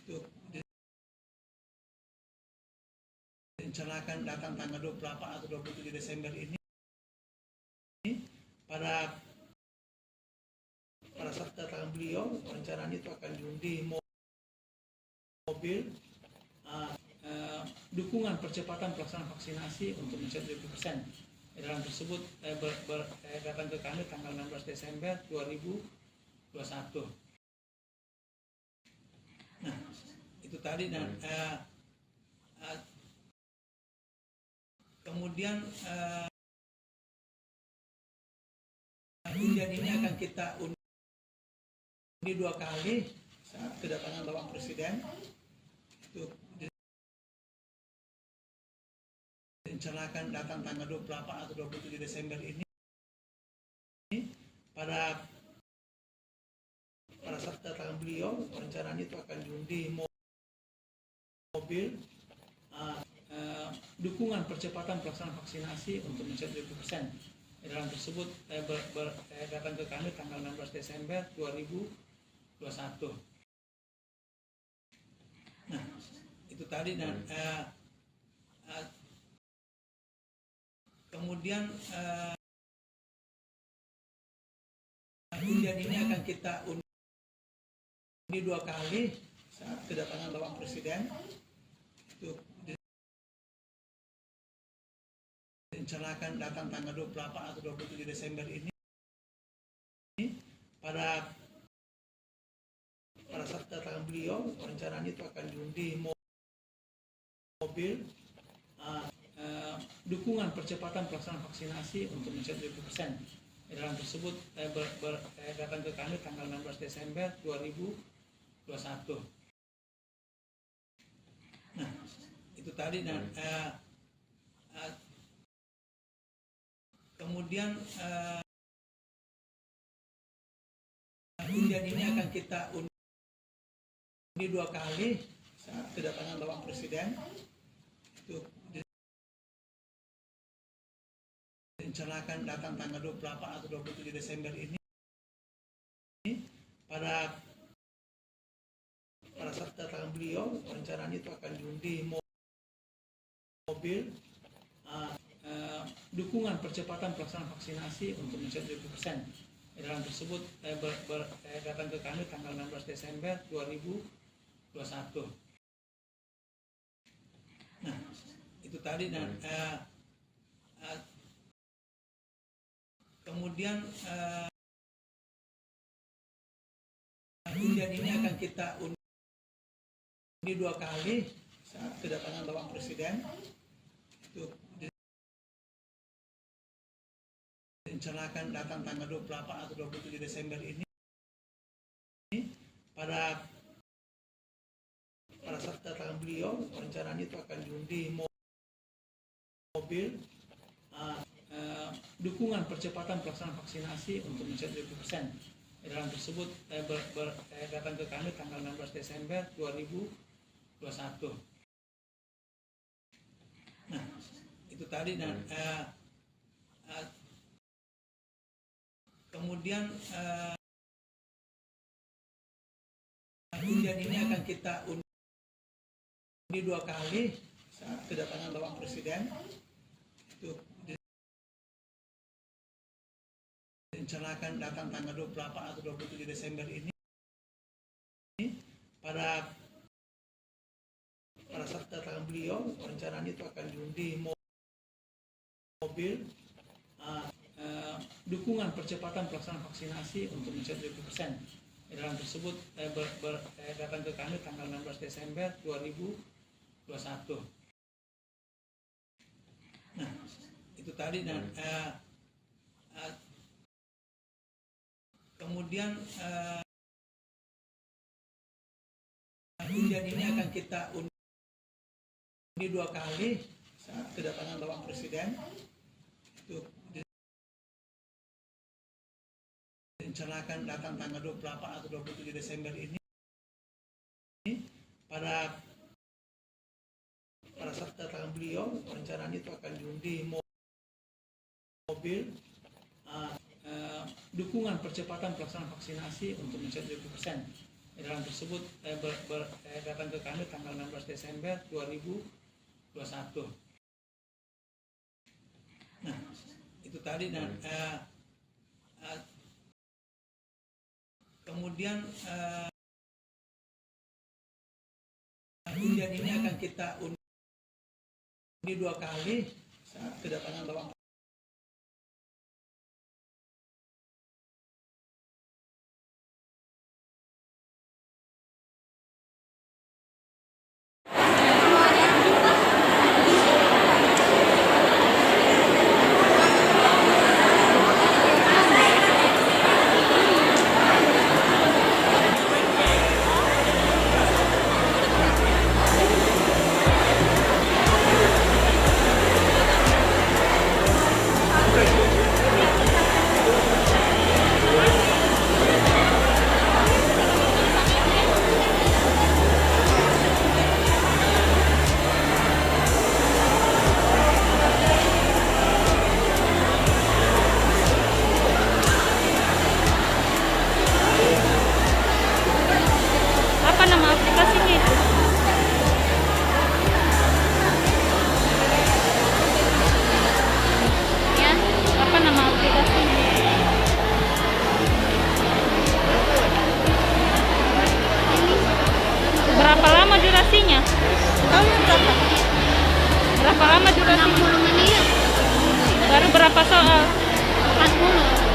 Itu direncanakan datang tanggal 28 atau 27 Desember ini. Pada saat kedatangan beliau, rencananya itu akan diundi mobil dukungan percepatan pelaksanaan vaksinasi untuk mencapai 20%. Edaran tersebut datang ke kami tanggal 16 Desember 2021. Nah, itu tadi. Dan kemudian undian ini akan kita undi 2 kali saat kedatangan Bapak Presiden. Itu direncanakan datang tanggal 28 atau 27 Desember ini. Pada saat kedatangan beliau, rencananya itu akan diundi mobil dukungan percepatan pelaksanaan vaksinasi untuk mencapai 20%. Edaran tersebut datang ke kami tanggal 16 Desember 2021. Nah, itu tadi. Dan kemudian undian ini akan kita undi 2 kali saat kedatangan Bapak Presiden. Itu direncanakan datang tanggal 28 atau 27 Desember ini. Pada saat kedatangan beliau, rencananya itu akan diundi mobil dukungan percepatan pelaksanaan vaksinasi untuk mencapai 20%. Edaran tersebut datang ke kami tanggal 16 Desember 2021. Nah, itu tadi. Dan kemudian undian ini akan kita undi 2 kali saat kedatangan Bapak Presiden. Itu direncanakan datang tanggal 28 atau 27 Desember ini. Pada saat kedatangan beliau, rencananya itu akan diundi mobil dukungan percepatan pelaksanaan vaksinasi untuk mencapai 20%. Edaran tersebut datang ke kami tanggal 16 Desember 2021. Nah, itu tadi. Dan kemudian undian ini akan kita undi 2 kali saat kedatangan Bapak Presiden. Itu direncanakan datang tanggal 28 atau 27 Desember ini. Pada saat kedatangan beliau, rencananya itu akan diundi mobil dukungan percepatan pelaksanaan vaksinasi untuk mencapai 20%. Edaran tersebut datang ke kami tanggal 16 Desember 2021. Nah, itu tadi. Dan kemudian undian ini akan kita undi 2 kali saat kedatangan Bapak Presiden. Itu direncanakan datang tanggal 28 atau 27 Desember ini. Pada saat kedatangan beliau, rencananya itu akan diundi mobil dukungan percepatan pelaksanaan vaksinasi untuk mencapai 20%. Edaran tersebut datang ke kami tanggal 16 Desember 2021. Nah, itu tadi. Dan kemudian undian ini akan kita undi 2 kali saat kedatangan Bapak Presiden. Itu direncanakan datang tanggal 28 atau 27 Desember ini. Pada saat kedatangan beliau, rencananya itu akan diundi mobil dukungan percepatan pelaksanaan vaksinasi untuk mencapai 20%. Edaran tersebut datang ke kami tanggal 16 Desember 2021. Nah, itu tadi. Dan kemudian undian ini akan kita undi 2 kali saat kedatangan Bapak 10 menit. Baru berapa soal? 40.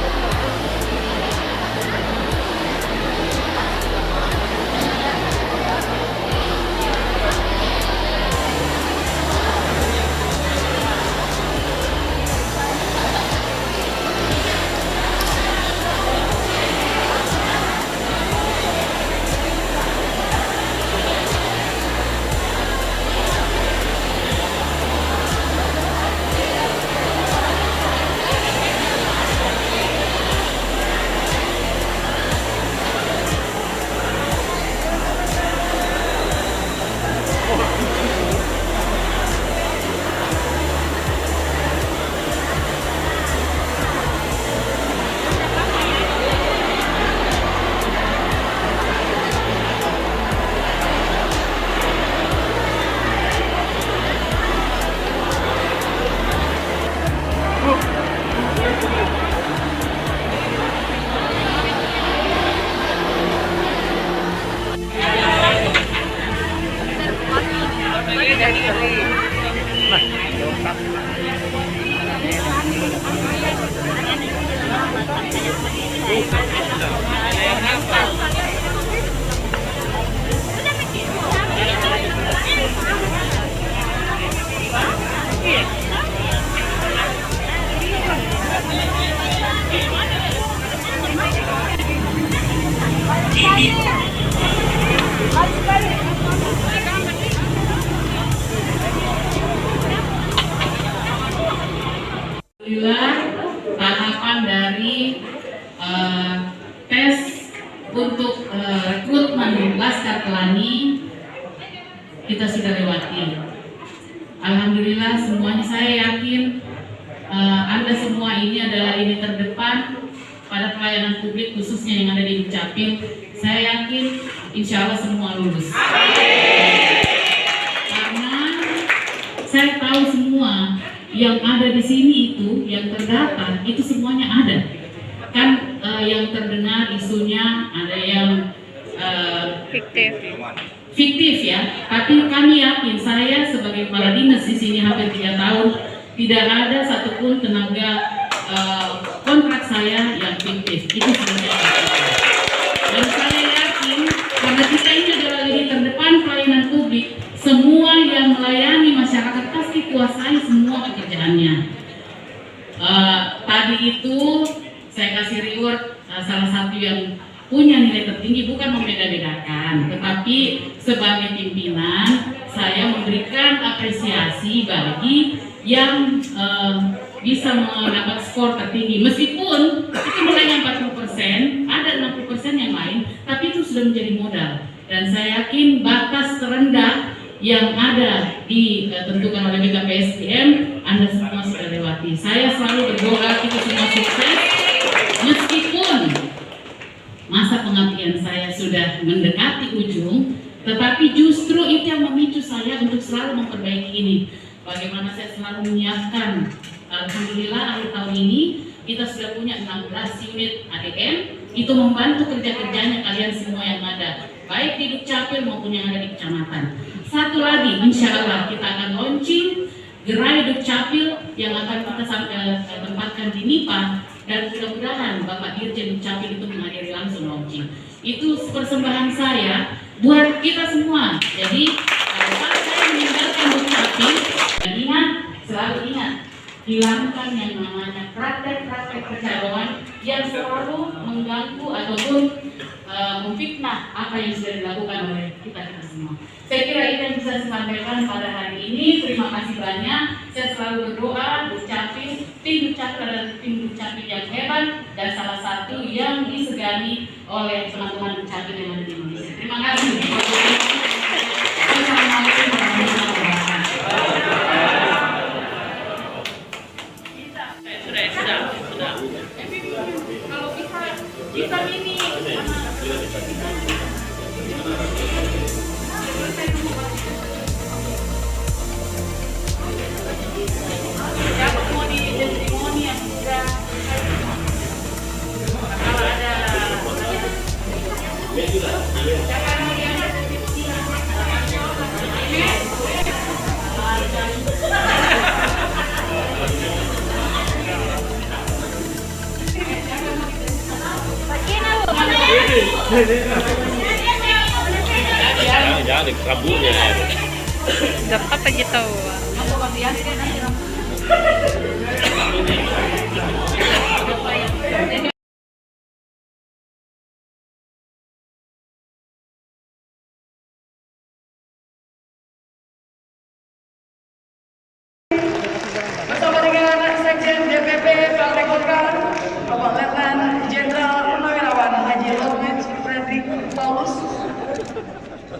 Alhamdulillah, tahapan dari tes untuk rekrutmen Laskar Pelangi kita sudah lewati. Alhamdulillah, semuanya saya yakin Anda semua ini adalah lini terdepan pada pelayanan publik, khususnya yang ada di Dukcapil. Saya yakin insya Allah semua lulus. Karena saya tahu semua yang ada di sini itu, yang terdata, itu semuanya ada. Kan yang terdengar isunya ada yang fiktif ya. Tapi kami yakin, saya sebagai kepala dinas di sini hampir 3 tahun, tidak ada satupun tenaga kontrak saya yang fiktif. Itu sebenarnya. Dan saya yakin karena kita ini adalah lini terdepan pelayanan publik, semua yang melayani masyarakat pasti kuasai semua pekerjaannya. Tadi itu saya kasih reward salah satu yang punya nilai tertinggi, bukan membeda-bedakan, tetapi sebagai pimpinan saya memberikan apresiasi bagi yang bisa mendapat skor tertinggi, meskipun itu nilainya 40%, ada 60% yang lain, tapi itu sudah menjadi modal. Dan saya yakin batas terendah yang ada ditentukan oleh BKPSDM Anda semua sudah lewati. Saya selalu berdoa kita semua sukses, meskipun masa pengabdian saya sudah mendekati ujung, tetapi justru itu yang memicu saya untuk selalu memperbaiki ini. Bagaimana saya selalu menyiapkan, alhamdulillah akhir tahun ini kita sudah punya 16 unit ADM, itu membantu kerja-kerjanya kalian semua yang ada, baik di Dukcapil maupun yang ada di kecamatan. Satu lagi, insya Allah kita akan launching gerai Dukcapil yang akan kita tempatkan di NIPA, dan mudah-mudahan Bapak Dirjen Dukcapil itu menghadiri langsung launching. Itu persembahan saya buat kita semua. Jadi kalau saya meninggalkan Dukcapil, ingat, selalu ingat, hilangkan yang namanya praktek-praktek percaloan yang selalu mengganggu ataupun memfitnah apa yang sudah dilakukan oleh kita semua. Saya kira itu yang bisa saya sampaikan pada hari ini. Terima kasih banyak. Saya selalu berdoa Dukcapil, tim Dukcapil adalah tim Dukcapil yang hebat dan salah satu yang disegani oleh teman-teman Dukcapil yang ada di Indonesia. Terima kasih. Assalamualaikum warahmatullahi wabarakatuh. Sudah. Kalau bisa ini. Siapa mau di testimoni yang sudah kalau ada Jangan kaburnya. Dapat aja tahu. Bersama dengan Sekjen DPP Partai Golkar, Bapak Letnan Jenderal Purnawirawan Haji Laurens Fredrik Paulus,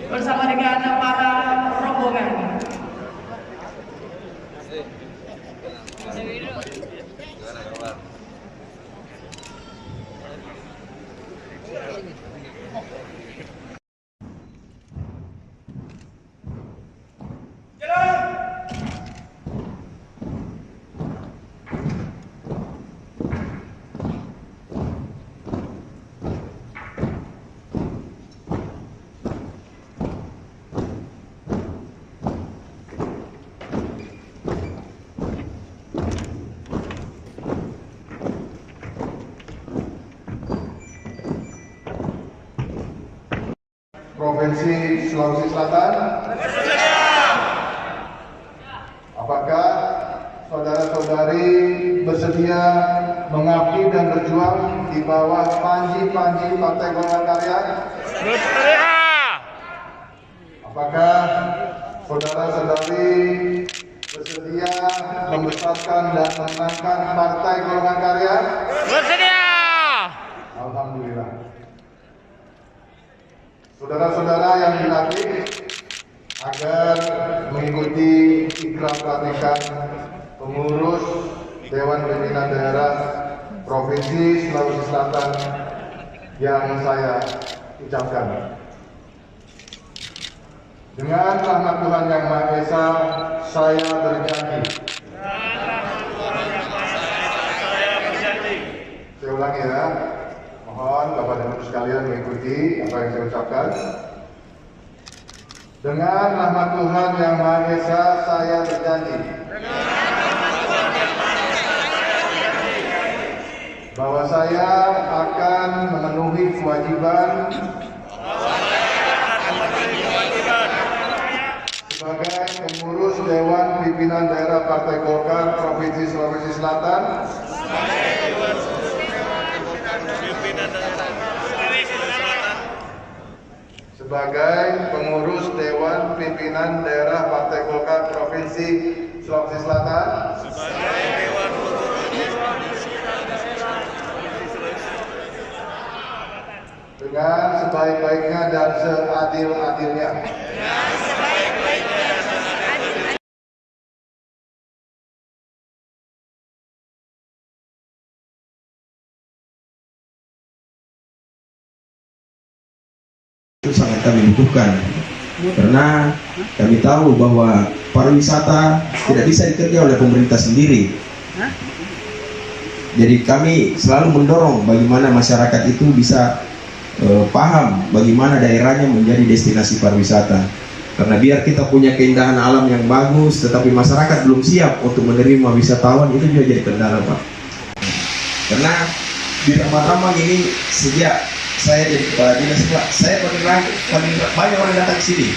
bersama dengan para rombongan. Provinsi Sulawesi Selatan. Apakah saudara-saudari bersedia mengabdi dan berjuang di bawah panji-panji Partai Golongan Karya? Apakah saudara-saudari bersedia membesarkan dan menangkan Partai Golongan Karya? Bersedia. Alhamdulillah. Saudara-saudara yang dilatih agar mengikuti ikrar pelatihan pengurus Dewan Pimpinan Daerah Provinsi Sulawesi Selatan yang saya ucapkan. Dengan rahmat Tuhan Yang Maha Esa, saya berjanji. Saya ulangi ya. Mohon Bapak dan Ibu sekalian mengikuti apa yang saya ucapkan. Dengan rahmat Tuhan Yang Maha Esa, saya berjanji bahwa saya akan memenuhi kewajiban sebagai pengurus Dewan Pimpinan Daerah Partai Golkar Provinsi Sulawesi Selatan sebagai pengurus Dewan Pimpinan Daerah Partai Golkar Provinsi Sulawesi Selatan dengan sebaik-baiknya dan seadil-adilnya. Itu sangat kami butuhkan karena kami tahu bahwa pariwisata tidak bisa dikerja oleh pemerintah sendiri. Jadi kami selalu mendorong bagaimana masyarakat itu bisa paham bagaimana daerahnya menjadi destinasi pariwisata. Karena biar kita punya keindahan alam yang bagus, tetapi masyarakat belum siap untuk menerima wisatawan, itu juga jadi kendala, Pak. Karena di Rambang ini sejak saya jadi kepala dinas, Pak, saya paling banyak orang datang ke sini.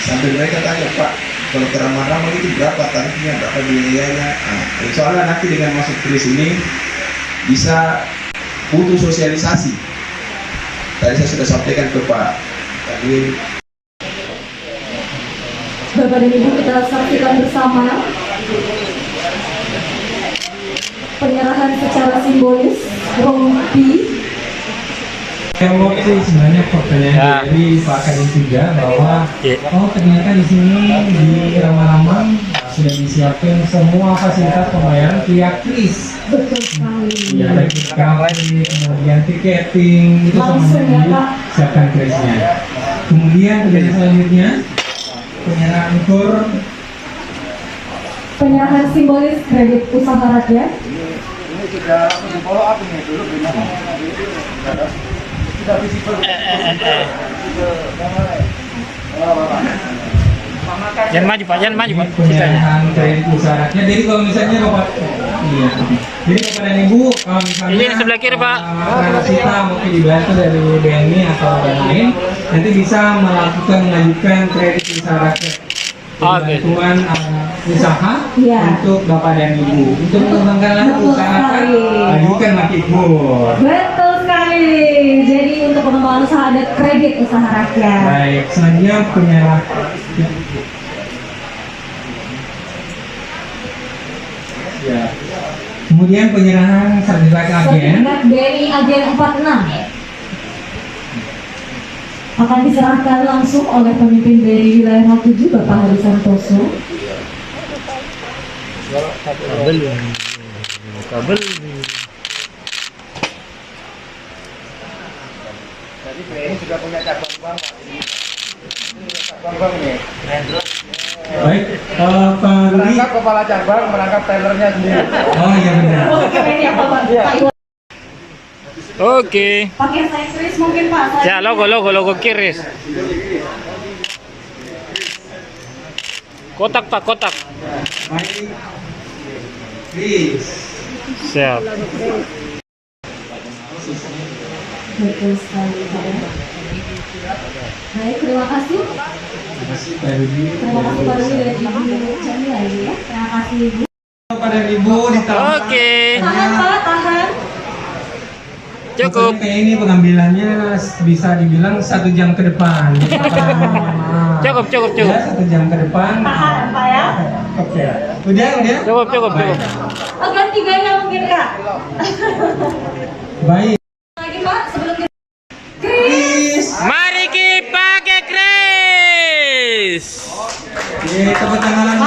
Sampai mereka tanya, Pak, kalau ke Rambang itu berapa tarifnya, berapa biayanya? Soalnya nanti dengan masuk ke sini bisa butuh sosialisasi. Tadi saya sudah sampaikan ke Pak Kadin. Bapak dan Ibu, kita saksikan bersama penyerahan secara simbolis rompi. Emosi sebenarnya pertanyaan dari Pak Kadin juga bahwa oh ternyata di sini di Rambang sudah disiapkan semua fasilitas pembayaran via kris. Betul sekali. Ya, kemudian tiketing itu semuanya disiapkan krisnya. Kemudian kegiatan selanjutnya penyerahan kur, penyerahan simbolis kredit usaha rakyat. Ini sudah follow up ini dulu gimana? Sudah visible. Jangan maju Pak, penyerahan kredit usaha rakyat. Jadi kalau misalnya Bapak Iya. Jadi Bapak dan Ibu, kalau misalnya Ini sebelah kiri, Pak. kita mungkin dibantu dari BNI atau yang lain, nanti bisa mengajukan kredit usaha rakyat. Bantuan usaha untuk Bapak dan Ibu. Untuk mengembangkan lagi usaha, ajukan Makibur. Betul sekali. Jadi untuk pengembangan usaha ada kredit usaha rakyat. Baik, selanjutnya penyerahan. Ya. Kemudian penyerahan sertifikat agen. Sertifikat BNI Agen 46 akan diserahkan langsung oleh pemimpin BNI wilayah 07 Bapak Hari Santoso. Kabel. Jadi BNI sudah punya cabang bank. Cabang bank nih. Baik, Pak merangkap kepala cabang, merangkap tellernya sendiri. Oh iya benar. Oke. Pakai saya Kris mungkin Pak. Ya, logo Kiris. Kotak Pak, kotak. Baik. Please. Siap. Betul sekali Pak. Baik, terima kasih. Terima kasih Pak Rudi. Terima kasih Pak Rudi dan Ibu Jamila ini ya. Terima kasih Ibu. Bapak dan Ibu ditambah. Oke. Tahan Pak, tahan. Cukup. Kayak ini pengambilannya bisa dibilang 1 jam ke depan. Cukup. Ya, 1 jam ke depan. Tahan Pak ya. Oke. Udah. Cukup. Oh, ganti gaya mungkin Kak. Baik. Lagi Pak sebelum kita. Mari kita pakai Kris. Tepuk tangan lagi.